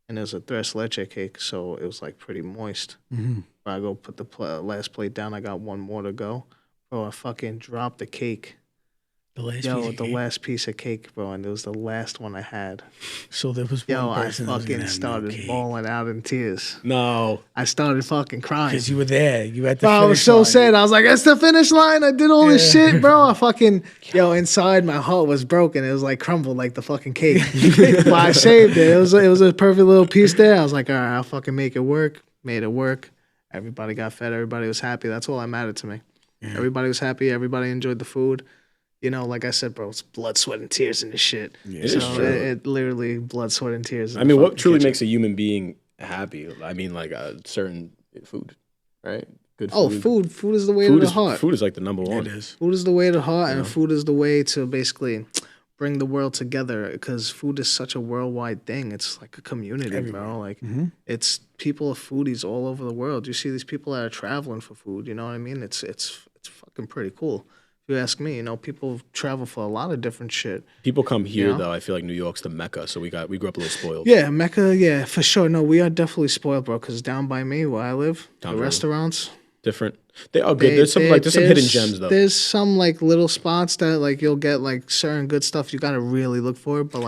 and it was a tres leche cake, so it was pretty moist. Mhm. I go put the last plate down. I got one more to go. Bro, I fucking dropped the cake. The last piece Yo, of the cake. last piece of cake, bro, and it was the last one I had. So there was Yo, one I person that was gonna fucking have started no cake. bawling out in tears. No. I started fucking crying. Because you were there. You had to. Bro, I was so sad. I was like, "It's the finish line." I did all this shit, bro. I fucking inside my heart was broken. It was crumbled like the fucking cake. But I saved it. It was a perfect little piece there. I was like, "All right, I'll fucking make it work." Made it work. Everybody got fed. Everybody was happy. That's all that mattered to me. Yeah. Everybody was happy. Everybody enjoyed the food. Like I said, bro, it's blood, sweat, and tears in this shit. It So is true. it literally blood, sweat, and tears. I mean, what truly makes a human being happy? I mean, certain food, right? Good food. Food is the way to the heart. Food is like the number one. It is. Food is the way to the heart, and food is the way to basically bring the world together. Because food is such a worldwide thing. It's like a community, bro. It's people are foodies all over the world. You see these people that are traveling for food. You know what I mean? It's fucking pretty cool. If you ask me, people travel for a lot of different shit. People come here Yeah. though. I feel like New York's the mecca, so we grew up a little spoiled. Yeah, Mecca. Yeah, for sure. No, we are definitely spoiled, bro. Because down by me, where I live, Down the by you. restaurants. Different. They are good. There's some hidden gems though. There's some little spots that you'll get certain good stuff. You gotta really look for it, but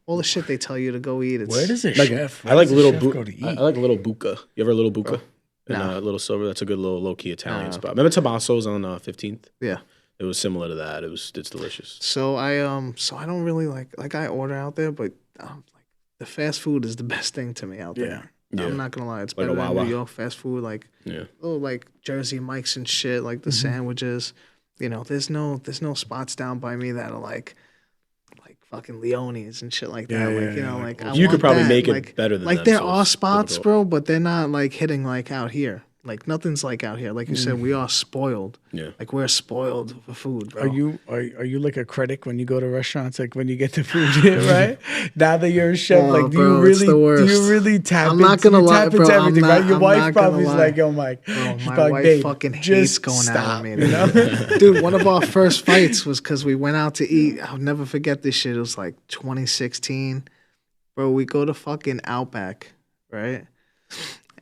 all the shit they tell you to go eat. It's, Where does a Like, chef? I like where does a little chef go to eat? I like little buca. You ever a little buca? Nah. Little Silver. That's a good little low key Italian spot. Remember Tommaso's on 15th? Yeah. It was similar to that. It's delicious. So I don't really I order out there, but the fast food is the best thing to me out there. Yeah. I'm not gonna lie, it's Like a better than Wawa. New York fast food. Yeah. Jersey Mike's and shit, the sandwiches. There's no spots down by me that are like fucking Leone's and shit like that. I You could want probably that. make it better than them, there so are it's spots, difficult. bro, but they're not hitting out here. Nothing's out here. Like you said, we are spoiled. Yeah. We're spoiled for food, bro. Are you like a critic when you go to restaurants? When you get the food, right? Now that you're a chef, Oh, do bro, you it's the really worst. do you really tap? I'm not gonna you lie, tap bro, into I'm everything, not- right? Your I'm wife not probably is gonna like, lie. "Yo, Mike, Bro, she's my like, wife babe, fucking hates just going stop, out with me. you know? Dude, one of our first fights was because we went out to eat. I'll never forget this shit. It was 2016. Bro, we go to fucking Outback, right?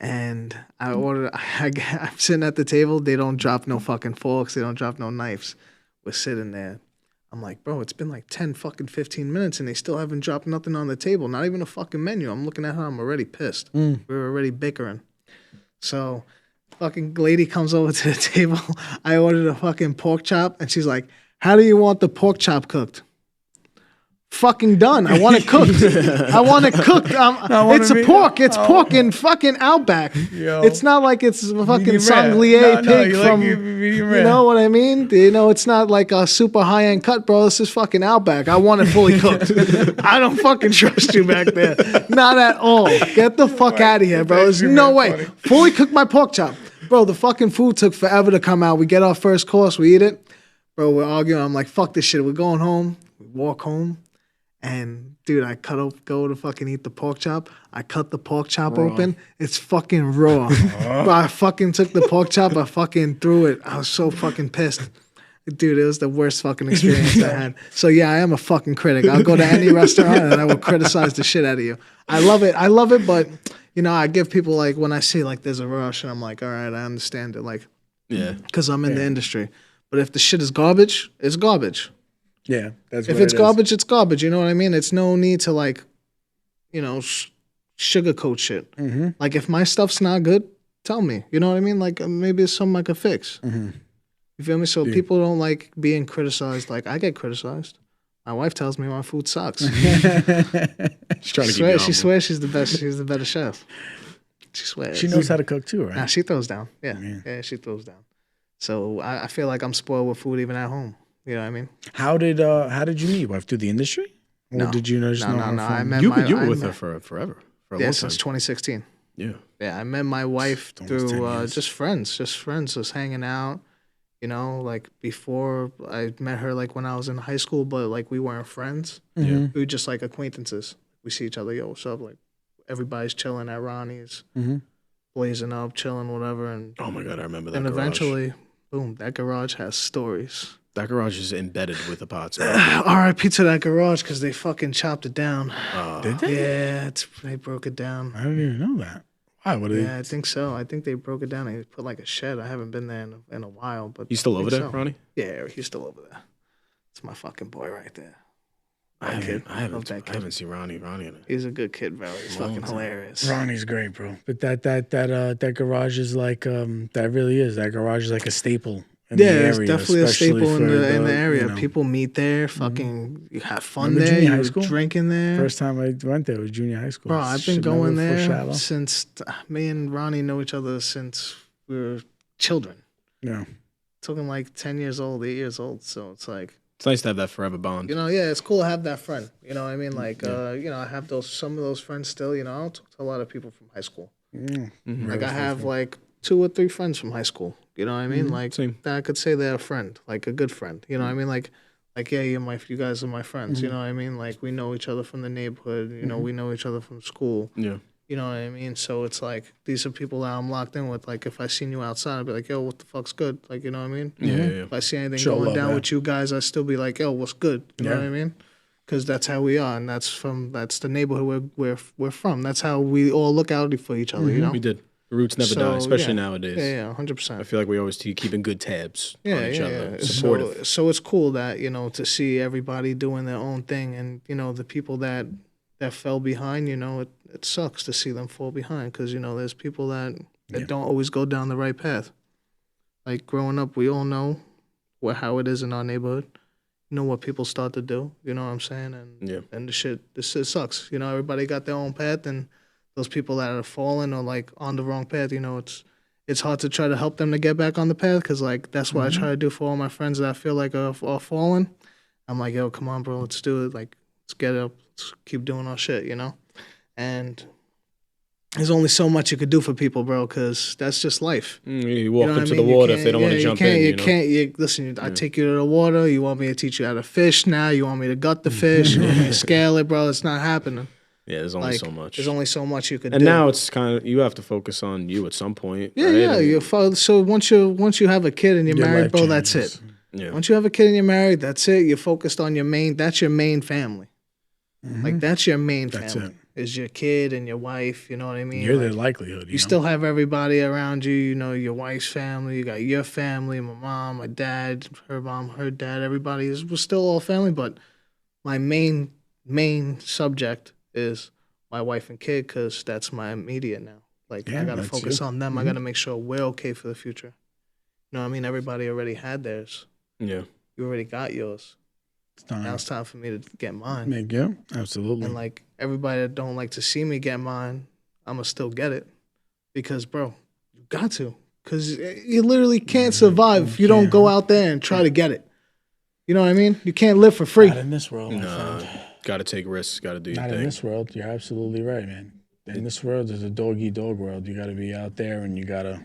And I ordered, I'm sitting at the table. They don't drop no fucking forks. They don't drop no knives. We're sitting there. I'm like, bro, it's been 10 fucking 15 minutes and they still haven't dropped nothing on the table. Not even a fucking menu. I'm looking at her. I'm already pissed. We were already bickering. So fucking lady comes over to the table. I ordered a fucking pork chop and she's like, how do you want the pork chop cooked? fucking done. I want it cooked. I want it cooked. It's a pork. It's pork in fucking Outback. Yo. It's not like it's a fucking Medium rare. sanglier No, pig you from, like medium you rare. know what I mean? You know, it's not like a super high-end cut, bro. This is fucking Outback. I want it fully cooked. I don't fucking trust you back there. Not at all. Get the fuck out of here, bro. There's no way. Fully cook my pork chop. Bro, the fucking food took forever to come out. We get our first course. We eat it. Bro, we're arguing. I'm like, fuck this shit. We're going home. We walk home. And dude, I go to fucking eat the pork chop. I cut the pork chop open. It's fucking raw. Bro, I fucking took the pork chop. I fucking threw it. I was so fucking pissed. Dude, it was the worst fucking experience I had. So yeah, I am a fucking critic. I'll go to any restaurant and I will criticize the shit out of you. I love it, but you know, I give people like when I see like there's a rush and I'm like, all right, I understand it, like, Yeah. because I'm in the industry. But if the shit is garbage, it's garbage. Yeah, that's If what it's it is. garbage, it's garbage. You know what I mean? It's no need to like, you know, sugarcoat shit. Mm-hmm. Like if my stuff's not good, tell me. You know what I mean? Like maybe it's something I could fix. Mm-hmm. You feel me? So people don't like being criticized. Like I get criticized. My wife tells me my food sucks. She's trying to keep you She swears she's the best. She's the better chef. She swears. She knows how to cook too, right? Nah, she throws down. Yeah, she throws down. So I feel like I'm spoiled with food even at home. You know what I mean? How did you meet your wife? Through the industry? Or No. did you know just know her No. I from- met You my, were I with met- her for forever. For a Yeah, long since time. 2016. Yeah. Yeah, I met my wife Almost 10 through years. just friends, just hanging out. You know, like before I met her, like when I was in high school, but like we weren't friends. Mm-hmm. We were just like acquaintances. We see each other, yo, what's up? Like everybody's chilling at Ronnie's, Mm-hmm. blazing up, chilling, whatever. And Oh my God, I remember that. and garage. eventually, boom, that garage has stories. that garage is embedded with the pots. R.I.P. to that garage because they fucking chopped it down. Did they? Yeah, they broke it down. I didn't even know that. Why? What did Yeah, I think so. I think they broke it down. They put like a shed. I haven't been there in a while, but You still I over think there, so. Ronnie? Yeah, he's still over there. It's my fucking boy right there. I kid. haven't Love that kid. seen Ronnie in it. He's a good kid, bro. He's fucking hilarious. Ronnie's great, bro. But that garage is like that really is. That garage is like a staple in the Yeah, area. it's definitely a especially staple in for the area. you know, People meet there, fucking you have fun Remember there. junior You high school? drinking there. First time I went there was junior high school. Bro, I've been Should going never there foreshadow. since me and Ronnie know each other since we were children. Yeah. Talking like 10 years old, 8 years old. So it's like, It's nice to have that forever bond. you know, yeah, it's cool to have that friend. You know what I mean? Like, you know, I have some of those friends still. You know, I don't talk to a lot of people from high school. Like, I have like 2 or 3 friends from high school. You know what I mean? Like, Same. that I could say they're a friend, like a good friend. You know what I mean? Like yeah, you guys are my friends. You know what I mean? Like, we know each other from the neighborhood. You know, we know each other from school. Yeah. You know what I mean? So it's like, these are people that I'm locked in with. Like, if I seen you outside, I'd be like, yo, what the fuck's good? Like, you know what I mean? Yeah. If I see anything Show going love, down yeah. with you guys, I'd still be like, yo, what's good? You know what I mean? Because that's how we are, and that's the neighborhood we're from. That's how we all look out for each other, you know? We did. The roots never So, die, especially yeah. nowadays. Yeah, 100%. I feel like we always keeping good tabs Yeah, on each yeah, other. yeah. Supportive. So it's cool that, you know, to see everybody doing their own thing, and, you know, the people that fell behind, you know, it sucks to see them fall behind, because, you know, there's people that don't always go down the right path. Like, growing up, we all know how it is in our neighborhood. You know what people start to do, you know what I'm saying? And this shit sucks. You know, everybody got their own path, and those people that are falling or like on the wrong path, you know, it's hard to try to help them to get back on the path, because like that's what I try to do for all my friends that I feel like are falling. I'm like, yo, come on, bro, let's do it. Like, let's get up, let's keep doing our shit, you know? And there's only so much you could do for people, bro, because that's just life. You walk You know them what to I the mean? You water if can't- they don't want to yeah, jump you can't, in. You You know? can't. Listen, I take you to the water. You want me to teach you how to fish now? You want me to gut the fish? You want me to scale it, bro? It's not happening. Yeah, there's only Like, so much. There's only so much you could And do. now it's kind of you have to focus on you at some point. Yeah, right? yeah. I mean, So once you have a kid and you're Your married, life bro, that's changes. it. yeah. Once you have a kid and you're married, that's it. You're focused on your main. That's your main family. Like, that's your main That's family. it. Is your kid and your wife. You know what I mean? You're Like, the likelihood. you still have everybody around you. You know, your wife's family. You got your family, my mom, my dad, her mom, her dad. Everybody we're still all family. But my main subject is my wife and kid, because that's my immediate now. Like, Yeah, I gotta that's focus you. on them. I gotta make sure we're okay for the future. You know what I mean? Everybody already had theirs. Yeah. You already got yours. Now it's time for me to get mine. Yeah, absolutely. And like everybody that don't like to see me get mine, I'ma still get it because, bro, you got to. Because you literally can't survive if you don't go out there and try to get it. You know what I mean? You can't live for free. Not in this world, my friend. Got to take risks. Got to do your Not thing. in this world. You're absolutely right, man. In this world, there's a dog-eat-dog world. You got to be out there and you got to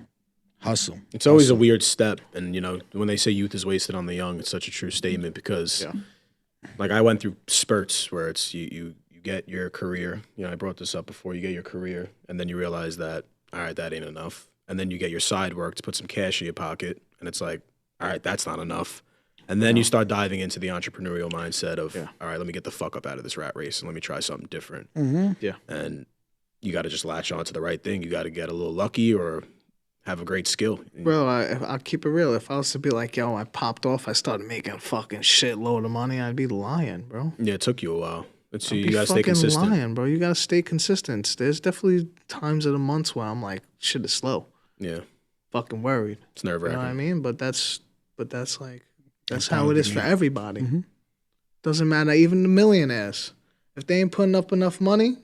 hustle. It's always a weird step. And, you know, when they say youth is wasted on the young, it's such a true statement because, like, I went through spurts where it's you get your career. You know, I brought this up before. You get your career, and then you realize that, all right, that ain't enough. And then you get your side work to put some cash in your pocket, and it's like, all right, that's not enough. And then you start diving into the entrepreneurial mindset of, all right, let me get the fuck up out of this rat race and let me try something different. Yeah. And you got to just latch on to the right thing. You got to get a little lucky or have a great skill. Bro, I'll keep it real. If I was to be like, yo, I popped off, I started making a fucking shitload of money, I'd be lying, bro. Yeah, it took you a while. Let's see, I'd you got to stay consistent. lying, bro. You got to stay consistent. There's definitely times of the months where I'm like, shit is slow. Yeah. Fucking worried. It's nerve-wracking. You know what I mean? But that's like, that's how it is for everybody. Doesn't matter. Even the millionaires. If they ain't putting up enough money,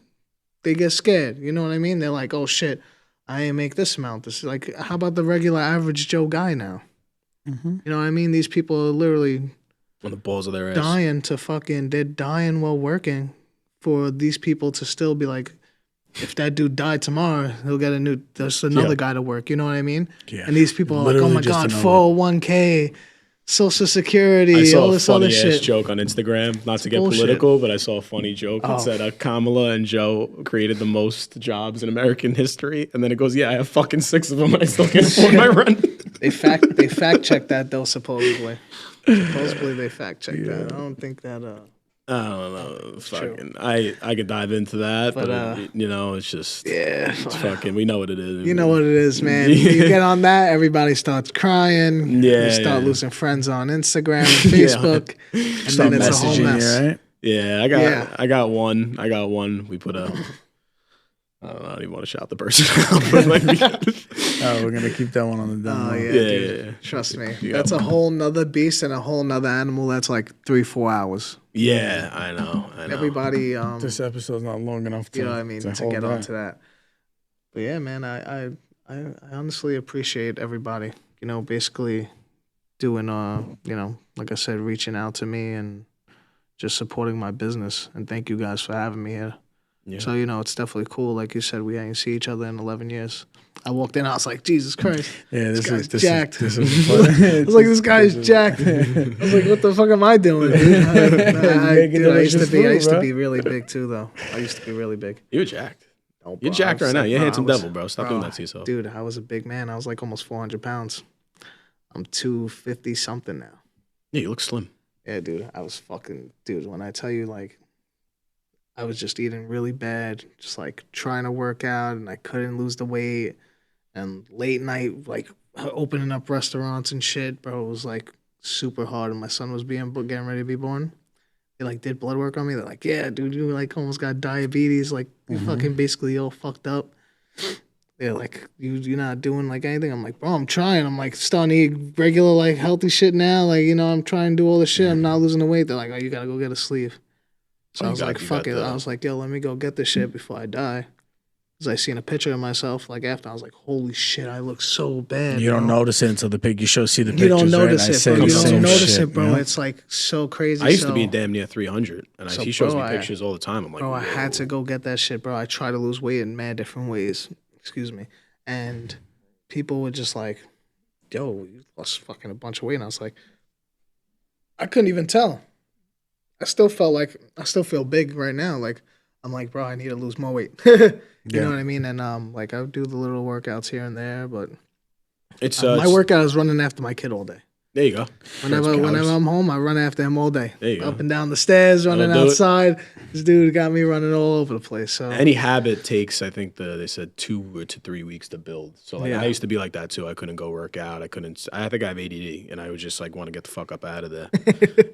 they get scared. You know what I mean? They're like, oh shit, I ain't make this amount. This is like, how about the regular average Joe guy now? You know what I mean? These people are literally On the balls of their ass. they're dying while working for these people to still be like, if that dude died tomorrow, he'll get there's another guy to work. You know what I mean? Yeah. And these people are like, oh Literally my just God, another- 401k, Social Security, I saw all a this other funny ass shit. joke on Instagram. Not to get bullshit. political, but I saw a funny joke. Oh. It said Kamala and Joe created the most jobs in American history, and then it goes, "Yeah, I have fucking 6 of them, and I still can't afford my rent." They fact checked that though, supposedly. Supposedly they fact checked that. I don't think that I don't know. Fucking, I could dive into that, but you know, it's just it's fucking. We know what it is. you know what it is, man. You get on that, everybody starts crying. Yeah, You start yeah. losing friends on Instagram and Facebook. And Start then it's a whole messaging mess. you, right? Yeah, I got one. We put a. I don't even want to shout the person out, but like, Oh, we're going to keep that one on the down Oh low. yeah, Yeah, dude. yeah. Trust me. You got That's a whole nother beast and a whole nother animal that's like 3-4 hours. yeah, I know. Everybody This episode's not long enough to, you know what I mean, to hold get that. onto that. But yeah, man, I honestly appreciate everybody, you know, basically doing you know, like I said, reaching out to me and just supporting my business. And thank you guys for having me here. Yeah. So, you know, it's definitely cool. Like you said, we ain't see each other in 11 years. I walked in, I was like, Jesus Christ. Yeah, this guy's is jacked. This is fun. I was like, this guy's jacked. I was like, what the fuck am I doing, dude? I used to be really big too, though. I used to be really big. You're jacked. Oh, You're bro, jacked I was right now. like, You're a bro, handsome I was- devil, bro. Stop bro, doing that to yourself. Dude, I was a big man. I was like almost 400 pounds. I'm 250 something now. Yeah, you look slim. Yeah, dude, I was dude, when I tell you, like, I was just eating really bad, just like trying to work out, and I couldn't lose the weight. And late night, like opening up restaurants and shit, bro, it was like super hard. And my son was getting ready to be born. They like did blood work on me. They're like, yeah, dude, you like almost got diabetes. Like, you fucking basically all fucked up. They're like, you're not doing like anything. I'm like, bro, I'm trying. I'm like starting to eat regular, like healthy shit now. Like, you know, I'm trying to do all this shit. I'm not losing the weight. They're like, oh, you gotta go get a sleeve. So Oh, I was like, you fuck got it. the- I was like, yo, let me go get this shit before I die. Because I seen a picture of myself like after. I was like, holy shit, I look so bad. You don't bro. notice it until the pic. You see the pictures, You don't right? notice I it, say bro. the You same don't notice shit, it, bro. you know? It's like so crazy. I used to So- be damn near 300, and So, he shows bro, me pictures all the time. I'm like, Bro, I had whoa. to go get that shit, bro. I tried to lose weight in mad different ways. Excuse me. And people were just like, yo, you lost fucking a bunch of weight. And I was like, I couldn't even tell. I still feel big right now. Like, I'm like, bro, I need to lose more weight. You know what I mean? And like, I do the little workouts here and there, but It's my workout is running after my kid all day. There you go. Whenever I'm home, I run after him all day. There you go. Up and down the stairs, running That'll do it. outside. This dude got me running all over the place. So Any habit takes, I think they said 2 to 3 weeks to build. So like, Yeah. I used to be like that too. I couldn't go work out. I think I have ADD, and I would just like want to get the fuck up out of there.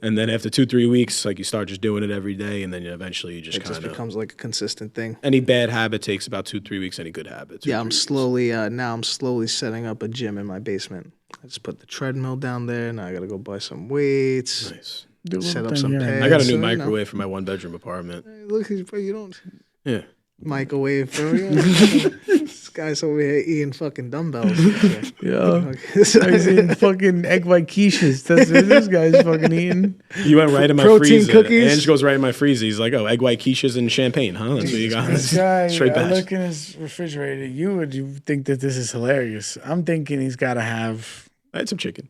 And then after 2-3 weeks, like you start just doing it every day, and then eventually you just it just kind of. becomes like a consistent thing. Any bad habit takes about 2-3 weeks. Any good habit. 2-3 Yeah, I'm weeks. slowly now I'm slowly setting up a gym in my basement. I just put the treadmill down there. Now I gotta go buy some weights. Nice. set up some pads. I got a so, new you know. microwave for my 1-bedroom apartment. Hey, look, bro, you don't Yeah. microwave, bro. This guy's over here eating fucking dumbbells. Yeah. He's eating fucking egg white quiches. That's what this guy's fucking eating. You went right in my Protein freezer. cookies? Ange goes right in my freezer. He's like, oh, egg white quiches and champagne, huh? That's what you got. This guy, Straight I batch. look in his refrigerator. You would think that this is hilarious. I'm thinking he's got to have I had some chicken.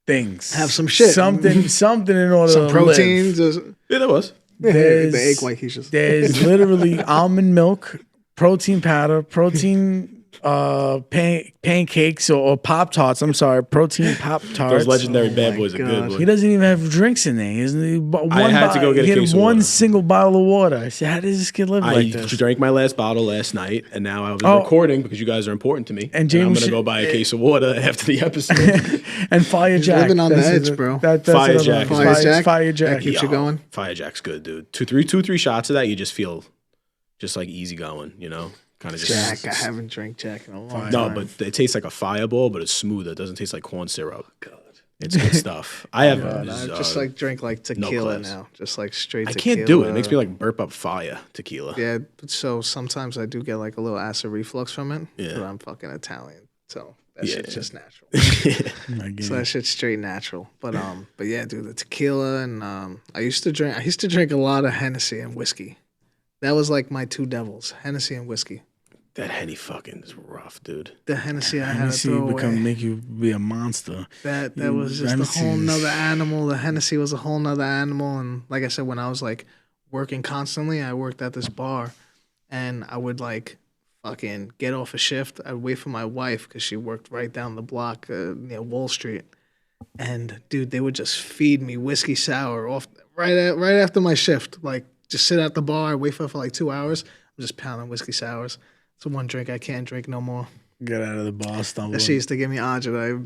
things. Have some shit. Something in order Some to proteins. live. Yeah, that was. There's, the egg white quiches. There's literally almond milk, protein powder, protein pancakes or Pop-Tarts. I'm sorry, protein Pop-Tarts. Those legendary Oh bad my boys are God. good. He doesn't even have drinks in there. I had to go get a he case had of one water. single bottle of water. I said, how does this kid live I like this? drank my last bottle last night, and now I was Oh. recording because you guys are important to me. And I'm James going to go buy a case of water after the episode. And Fire Jack. living on the That's edge, bro. That's Fire another Jack. one. Fire Jack? Fire Jack. That keeps you going? Fire Jack's good, dude. Two, three shots of that, you just feel just like easy going, you know? Kind of just. Jack, I haven't drank Jack in a long No, time. but it tastes like a fireball, but it's smoother. It doesn't taste like corn syrup. God. It's good stuff. I have. I just like drink like tequila class. now, just like straight I tequila. can't do it. It makes me like burp up fire tequila. Yeah, but so sometimes I do get like a little acid reflux from it. Yeah. But I'm fucking Italian, so that Yeah. shit's just natural. I get So it. that shit's straight natural. But yeah, dude, the tequila and I used to drink a lot of Hennessy and whiskey. That was like my two devils, Hennessy and whiskey. That Henny fucking is rough, dude. The Hennessy I had to Hennessy throw away. make you be a monster. That You- was just Hennessy a whole is- nother animal. The Hennessy was a whole nother animal. And like I said, when I was like working constantly, I worked at this bar and I would like fucking get off a shift. I'd wait for my wife because she worked right down the block near Wall Street. And dude, they would just feed me whiskey sour off right after my shift. Like just sit at the bar, wait for her for like 2 hours. I'm just pounding whiskey sours. It's the one drink I can't drink no more. Get out of the bar, stumble. She used to give me agita.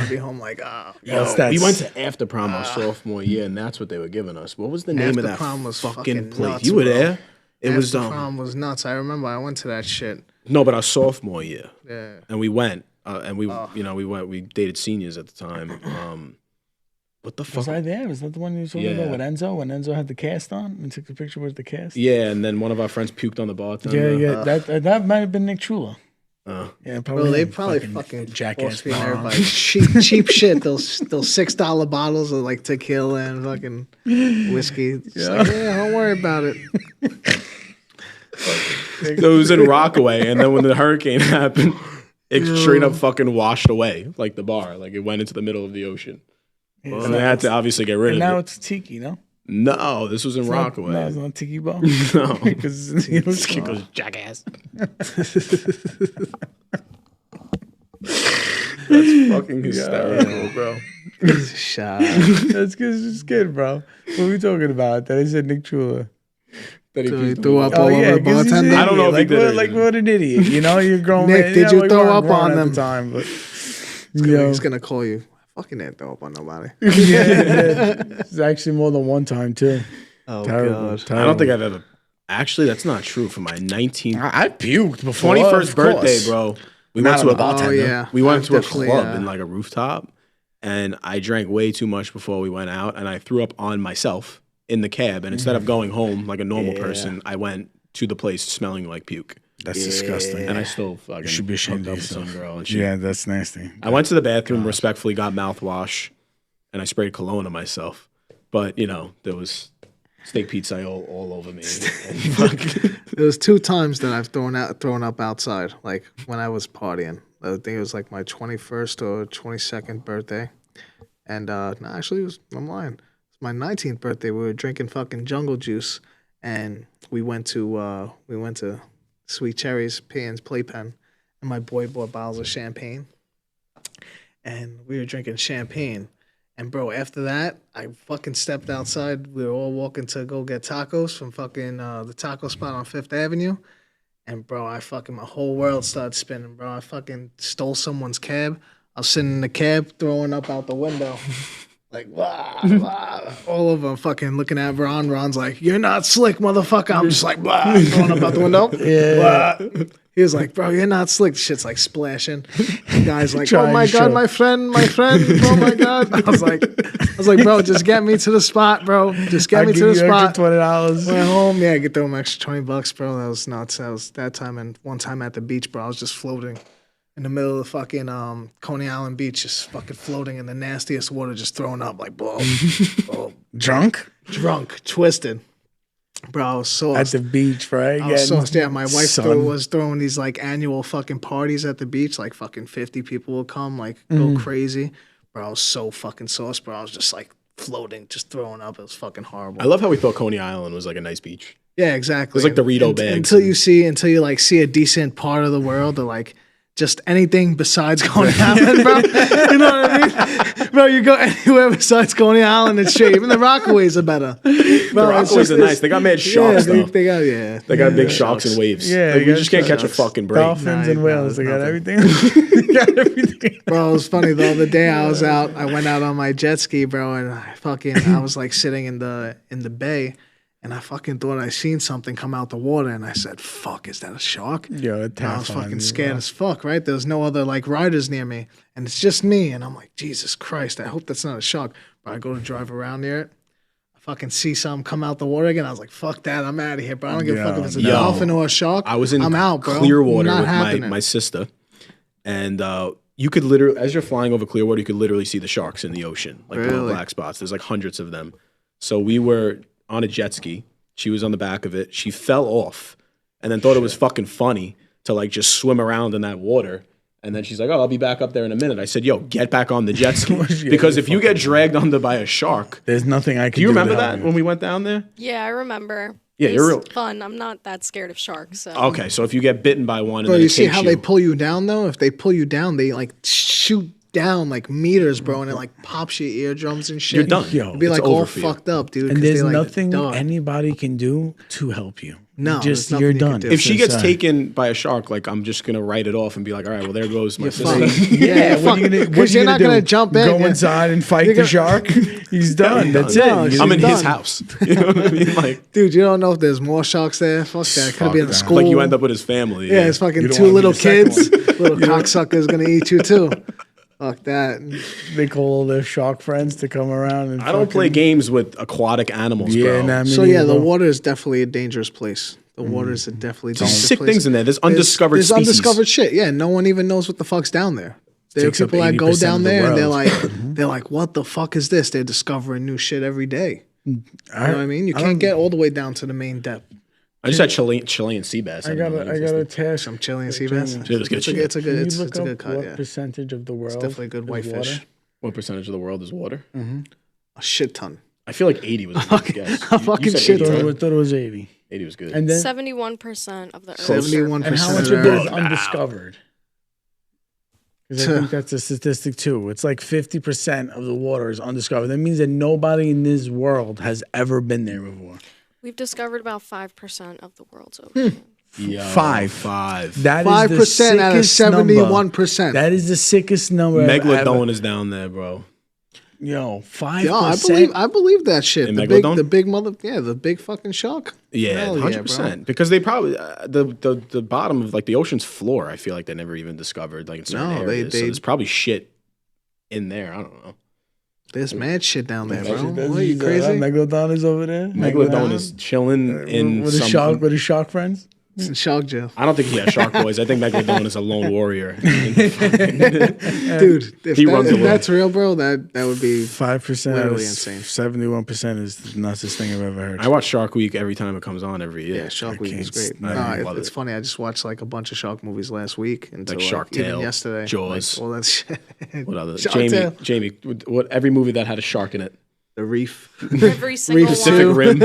I'd be home like, ah. What's Yo, that? we went to after prom our sophomore year, and that's what they were giving us. What was the name After of that prom was fucking fucking place? nuts, You were bro. there? It was After prom was nuts. I remember I went to that shit. no, but our sophomore year, Yeah. and we went, and we we dated seniors at the time. What the fuck? Was I there? Was that the one you were talking Yeah. about with Enzo? When Enzo had the cast on and took a picture with the cast? Yeah, and then one of our friends puked on the bartender. Yeah. That might have been Nick Chula. Yeah, probably. Well, they him. probably fucking jackass. force-feeding everybody cheap shit. Those $6 bottles of like tequila and fucking whiskey. It's like, yeah, don't worry about it. So it was in Rockaway, and then when the hurricane happened, it straight up fucking washed away, like the bar. Like it went into the middle of the ocean. And they had to obviously get rid And of now it. it's Tiki, no? No, this was in Rockaway. No, it's not Tiki Bar. No. Because it was Kid goes, jackass. That's fucking hysterical, bro. Shut That's because it's good, bro. What are we talking about? That I said Nick Chula. That he So he puked threw on up the all bar. over the 'cause he's an bartender? I don't know if he idiot. did Like, or like didn't. what an idiot. You know, you're grown. Nick, man. did you we throw weren't up grown on at them? the time, but He's gonna call you. I fucking didn't throw up on nobody. it's actually more than one time too. Oh Terrible. god. I don't think I've ever. Actually, that's not true. For my 19th, I puked before 21st of birthday, course. bro. We Not went to on a the bartender. Oh yeah. We went I've to a definitely, club in like a rooftop, and I drank way too much before we went out, and I threw up on myself in the cab. And instead of going home like a normal person, I went to the place smelling like puke. That's disgusting. And I still fucking You should be ashamed hooked of up with some yourself. girl. And she, Yeah, that's nasty. I went to the bathroom, respectfully got mouthwash, and I sprayed cologne on myself. But you know, there was steak pizza all over me. And fucking- There was 2 times that I've thrown up outside, like when I was partying. I think it was like my 21st or 22nd birthday, and no, actually, I'm lying. It's my 19th birthday. We were drinking fucking jungle juice, and we went to Sweet Cherry's Pan's Playpen, and my boy bought bottles of champagne, and we were drinking champagne. And bro, after that, I fucking stepped outside. We were all walking to go get tacos from fucking the taco spot on 5th Avenue. And bro, my whole world started spinning, bro. I fucking stole someone's cab. I was sitting in the cab, throwing up out the window. Like, blah, blah. All of them fucking looking at Ron. Ron's like, you're not slick, motherfucker. I'm just like, blah, throwing up out the window. Yeah. He was like, bro, you're not slick. Shit's like splashing. The guy's like, Trying oh my to God, show. my friend. Oh my God. I was like, was like, bro, just get me to the spot, bro. Just get me to the spot. $20. Went home, yeah, get them extra $20, bro. That was nuts. That was that time, and one time at the beach, bro, I was just floating in the middle of the fucking Coney Island beach, just fucking floating in the nastiest water, just throwing up like, bro, Drunk? drunk, twisted. Bro, I was so At the beach, right? I was so yeah. My wife sun. was throwing these like annual fucking parties at the beach. Like fucking 50 people will come, like go crazy. Bro, I was so fucking sauced, bro. I was just like floating, just throwing up. It was fucking horrible. I love how we thought Coney Island was like a nice beach. Yeah, exactly. It was like Dorito bags. Until you like see a decent part of the world, or like just anything besides Coney Island, bro. You know what I mean? Bro, you go anywhere besides Coney Island, it's straight. Even the Rockaways are better. Bro, The Rockaways are nice. They got mad sharks, though. They got They got big sharks and waves. Yeah, Like, they you got just can't catch a sharks. fucking break. Dolphins and Nah, whales. They got nothing. everything. They got everything. Bro, it was funny though. The day I was out, I went out on my jet ski, bro, and I was like sitting in the bay, and I fucking thought I seen something come out the water, and I said, "Fuck, is that a shark?" Yo, And I was fucking scared as fuck, right? There was no other like riders near me, and it's just me, and I'm like, Jesus Christ, I hope that's not a shark. But I go to drive around near it, I fucking see something come out the water again. I was like, fuck that, I'm out of here, bro. I don't give a fuck if it's a Yo. dolphin or a shark. I was in I'm out, bro. Clearwater Not with happening. my sister, and you could literally, as you're flying over Clearwater, you could literally see the sharks in the ocean, like little Really? black spots. There's like hundreds of them. So we were on a jet ski. She was on the back of it. She fell off, and then thought it was fucking funny to like just swim around in that water. And then she's like, "Oh, I'll be back up there in a minute." I said, "Yo, get back on the jet ski Yeah, because you're if you get dragged under by a shark." There's nothing I can do. Do you remember to help that you. when we went down there? Yeah, I remember. Yeah, It you're was real. fun. I'm not that scared of sharks. So. Okay, so if you get bitten by one, and Bro, then you it see takes how you, they pull you down though? If they pull you down, they like shoot down like meters, bro, and it like pops your eardrums and shit. You're done. Yo, You'd be It's like over all for you. fucked up, dude. And 'cause there's they, like, nothing dog. anybody can do to help you. No, just there's you're nothing you done. can do. If she gets Sorry. taken by a shark, like I'm just gonna write it off and be like, all right, well there goes my You're sister. fucked. Yeah, you're fucked. Because you're not gonna jump in. Go yeah. inside and fight You're the gonna- shark. He's done. That's No, it. she's I'm in his done. house. You know what I mean? Like, Dude, you don't know if there's more sharks there. Fuck that. Could Fuck be in the that. school. like you end up with his family. Yeah, it's fucking You don't two wanna be little the second kids. Little cocksuckers gonna eat you too. Fuck that. They call all their shark friends to come around. And I don't play games with aquatic animals, Yeah, bro. nah, me So yeah, neither, the bro. water is definitely a dangerous place. The water is a definitely There's dangerous sick place. things in there. There's undiscovered There's species. undiscovered shit. Yeah, no one even knows what the fuck's down there. There are Takes up people that go 80% down of the there and they're world. like, what the fuck is this? They're discovering new shit every day. You know I, what I mean? You can't get all the way down to the main depth. I just had Chilean sea bass. I didn't know got they a existed. task. Some Chilean sea bass. It was good shit. It's a Can good, you it's look a up good cut. what Yeah, percentage of the world? definitely a good is whitefish. water? What percentage of the world is water? A shit ton. I feel like 80 was a good guess. a fucking said shit 80, ton. right? Thought it was 80. 80 was good. And then 71% of the Earth's 71%. and how much of of the it is Earth. undiscovered? Because I think that's a statistic too. It's like 50% of the water is undiscovered. That means that nobody in this world has ever been there before. We've discovered about 5% of the world's Hmm. ocean. Yo, Five. Five. That is 5% out of sickest number. 71%. That is the sickest number. I've Megalodon ever- is down there, bro. Yo, 5%. Yeah, I believe that shit. In The Megalodon? the big fucking shark. Yeah, Hell yeah, 100%. Because they probably the bottom of like the ocean's floor. I feel like they never even discovered like in certain No, areas. So they- there's probably shit in there. I don't know. There's mad shit down there, bro. That's- What, are you that's- crazy? Megalodon is over there. Megalodon is chilling in with a some. shark with his shark friends. It's in shark jail. I don't think he has shark boys. I think Megalodon is a lone warrior. Dude, He runs if the that's real, bro, that would be 5%. Literally insane. 71% is the nicest thing I've ever heard. I watch Shark Week every time it comes on every year. yeah. Shark Week is can't great. stand No, it. Love it's it. funny. I just watched like a bunch of shark movies last week until Like Shark even Tale, yesterday. Jaws. Like, all that shit. What other? Shark Jamie, Tale. Jamie, what every movie that had a shark in it? The Reef. Every single Pacific one. Rim.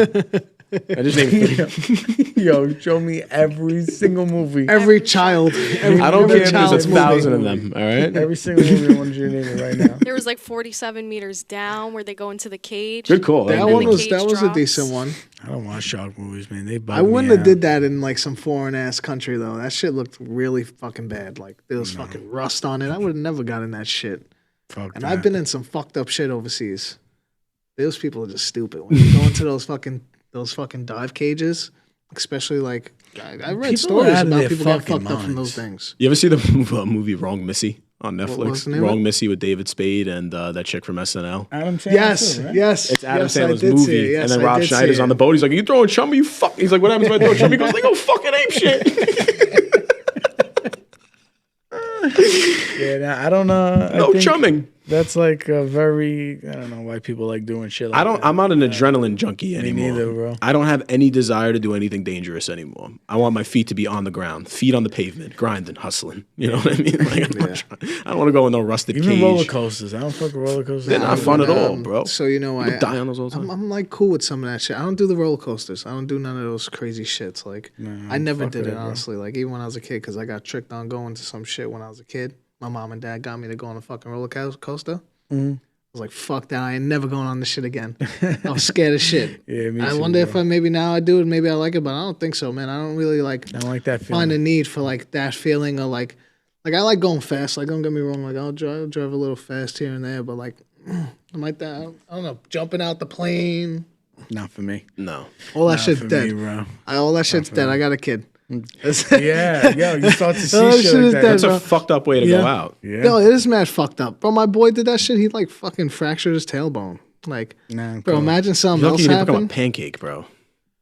I just named three. Yo, show me every single movie. Every child. I don't every care if there's child 1,000 of them. All right. Every single movie I want you to name it right now. There was like 47 meters down where they go into the cage. Good call. That And one the was cage a drops. decent one. I don't watch shark movies, man. They bug I wouldn't me have out. did that in like some foreign ass country though. That shit looked really fucking bad. Like there was fucking rust on it. I would have never gotten that shit. Fuck And that. I've been in some fucked up shit overseas. Those people are just stupid. When you go into those fucking dive cages, especially like I read People stories are out of about their people getting fucking fucked up from those minds. things. You ever see the movie Wrong Missy on was Netflix. the name of Wrong it? Missy with David Spade and that chick from SNL. Adam Sandler. Yes, too, right? yes. It's Adam yes, I Sandler's did see movie, it. Yes, and then I Rob did see Schneider's it. on the boat. He's like, "Are you throwing chummy? You fuck." He's like, "What happens if I throw chummy?" He goes, "They go fucking ape shit." Yeah, nah, I don't know. No chumming. That's like a very, I don't know why people like doing shit like that. I'm not an adrenaline junkie anymore. neither, bro. I don't have any desire to do anything dangerous anymore. I want my feet to be on the ground, feet on the pavement, grinding, hustling. You know what I mean? Like, I don't want to go in no rusted Even cage. roller coasters. I don't fuck with roller coasters. They're not fun at all, bro. So you know, People die on those all the time. I'm like cool with some of that shit. I don't do the roller coasters. I don't do none of those crazy shits. Like I never fuck did with it it, bro. honestly. Like even when I was a kid, because I got tricked on going to some shit when I was a kid. My mom and dad got me to go on a fucking roller coaster. Mm-hmm. I was like, fuck that. I ain't never going on this shit again. I was scared as shit. Yeah, me I too, wonder if bro. maybe now I do it, maybe I like it, but I don't think so, man. I don't really like I don't like that feeling. find a need for like that feeling of like I like going fast. Like don't get me wrong, like I'll drive a little fast here and there, but like I'm like that. I don't know, jumping out the plane, Not for me. No. all that Not shit's for dead. me, bro. All that shit's dead. I got a kid. Yeah, yo, you start to see Oh, shit shit like is that. dead. That's a bro. fucked up way to go out. Yeah. Yo, it is mad fucked up, bro. My boy did that shit. He like fucking fractured his tailbone. Like, Nah, bro, cool. imagine something You're else lucky you didn't become a happened. pancake, bro.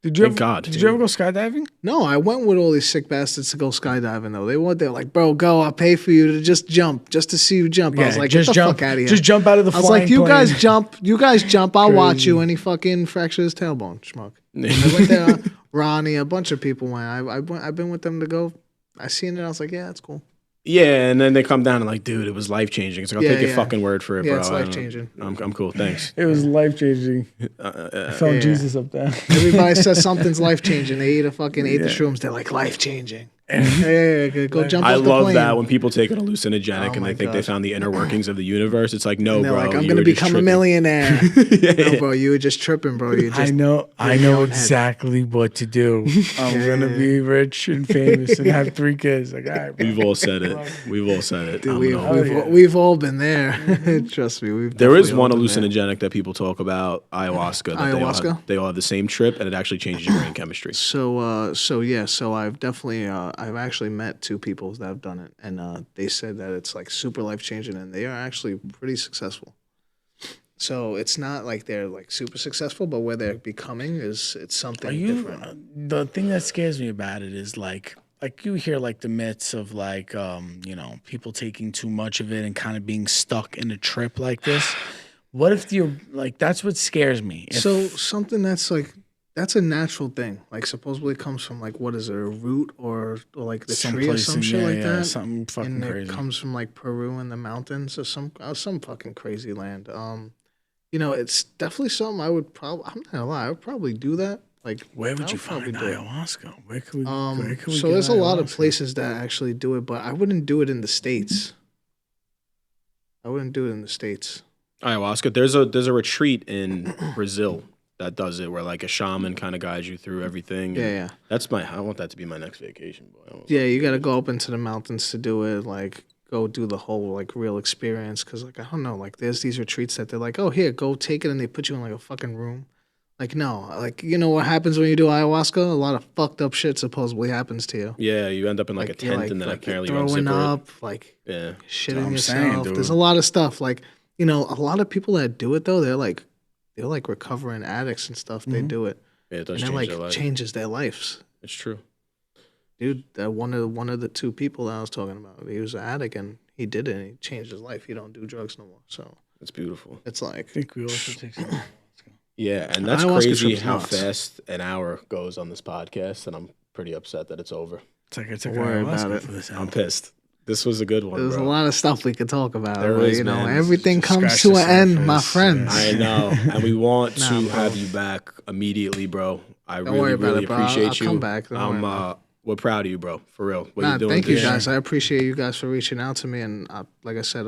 Did you Thank ever, God. Did you ever go skydiving? No, I went with all these sick bastards to go skydiving though. They're like, bro, go. I'll pay for you to just jump, just to see you jump. I was like, just get the jump, fuck out of here. Just jump out of the I was flying like, you plane. guys jump. You guys jump. I'll watch Crazy. you. And he fucking fractured his tailbone, schmuck. I went there. Ronnie, a bunch of people went. I've been with them to go. I seen it. I was like, yeah, that's cool. Yeah, and then they come down and like, dude, it was life changing. It's like, I'll Yeah, take your yeah. fucking word for it, Yeah, bro. it's I don't- life-changing. I'm cool, thanks. It was life changing. I found yeah. Jesus up there. Everybody says something's life changing. They ate the shrooms. They're like life changing. Yeah, go jump I off the love plane. that when people take an hallucinogenic Oh and my they think they God. found the inner workings of the universe. It's like, no, And they're bro. like, I'm you gonna were just become a tripping. millionaire. No, bro, you were just tripping, bro. You just I know in your own head. exactly what to do. I'm gonna be rich and famous and have 3 kids. Like, all right, bro. We've all said it. We've all said it. Dude, I'm we've, an old- we've all been there. Trust me. There is definitely one all been there. hallucinogenic that people talk about, ayahuasca. That Ayahuasca? They all have the same trip, and it actually changes your brain chemistry. So I've definitely I've actually met 2 people that have done it, and they said that it's like super life changing, and they are actually pretty successful. So it's not like they're like super successful, but where they're becoming it's something Are you different. the thing that scares me about it is like you hear like the myths of like people taking too much of it and kind of being stuck in a trip like this. What if you're like that's what scares me. So something that's a natural thing. Like supposedly comes from like what is it, a root or like the tree or someplace some in- shit yeah, like yeah, that. something fucking and crazy. It comes from like Peru in the mountains or some fucking crazy land. It's definitely something I would probably. I'm not gonna lie, I would probably do that. Like Where I would you probably find do it. ayahuasca? Where could we? So get there's a lot of ayahuasca? places that actually do it, but I wouldn't do it in the States. I wouldn't do it in the States. Ayahuasca. There's a retreat in Brazil that does it, where like a shaman kind of guides you through everything. Yeah. I want that to be my next vacation, boy. Yeah, you got to go up into the mountains to do it. Like, go do the whole like real experience. Cause like I don't know, like there's these retreats that they're like, oh here, go take it, and they put you in like a fucking room. Like no, like you know what happens when you do ayahuasca? A lot of fucked up shit supposedly happens to you. Yeah, you end up in like a you're, tent, and then like, apparently you're you throwing unzipper it. up, like Yeah, shitting I'm saying, yourself. dude. There's a lot of stuff. Like a lot of people that do it though, they're like recovering addicts and stuff. They do it, yeah, it does and it change like their life. changes their lives. It's true. Dude, one of the 2 people that I was talking about, he was an addict and he did it and he changed his life. He don't do drugs no more. So It's beautiful. it's like I think we all should take some. Yeah, and that's Ayahuasca crazy trip's how nuts. fast an hour goes on this podcast, and I'm pretty upset that it's over. It's like I took Don't worry ayahuasca about it. for this I'm album. pissed. This was a good one, there's bro. a lot of stuff we could talk about. There but, is, man. everything Just comes scratch to the an end, my surface, friends. I know, and we want Nah, to bro. have you back immediately, bro. I Don't worry about really it, bro. appreciate I'll you. come back. Don't worry about We're proud of you, bro. For real. What Nah, you're doing thank you this guys. I appreciate you guys for reaching out to me, and like I said,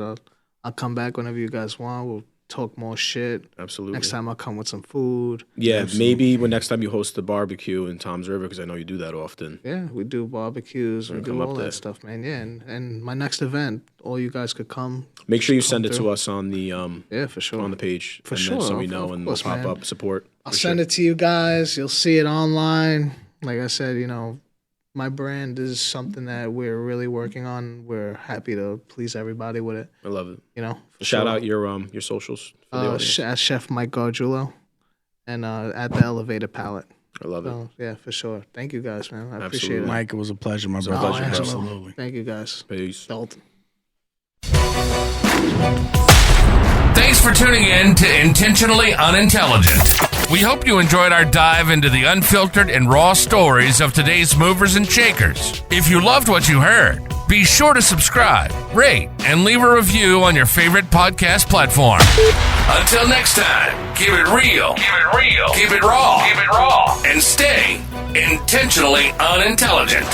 I'll come back whenever you guys want. We'll talk more shit. Absolutely. Next time I'll come with some food. Yeah, maybe when next time you host the barbecue in Tom's River, because I know you do that often. Yeah, we do barbecues. We come do up all there. that stuff, man. Yeah, and my next event, all you guys could come. Make sure you Come send it to through. us on the Yeah, for sure. on the page, For and sure, then so we of- know, of and course, we'll pop man. up support. I'll send it to you guys. You'll see it online. Like I said, my brand is something that we're really working on. We're happy to please everybody with it. I love it. You know, Shout out your socials for the audience. Chef Mike Gargiulo, and at the Elevator Palette. I love it. So, yeah, for sure. Thank you guys, man. I appreciate Absolutely. it. Mike, it was a pleasure, my brother. pleasure, bro. Absolutely. Thank you guys. Peace. Dalton. Thanks for tuning in to Intentionally Unintelligent. We hope you enjoyed our dive into the unfiltered and raw stories of today's movers and shakers. If you loved what you heard, be sure to subscribe, rate, and leave a review on your favorite podcast platform. Until next time, keep it real, keep it raw, and stay intentionally unintelligent.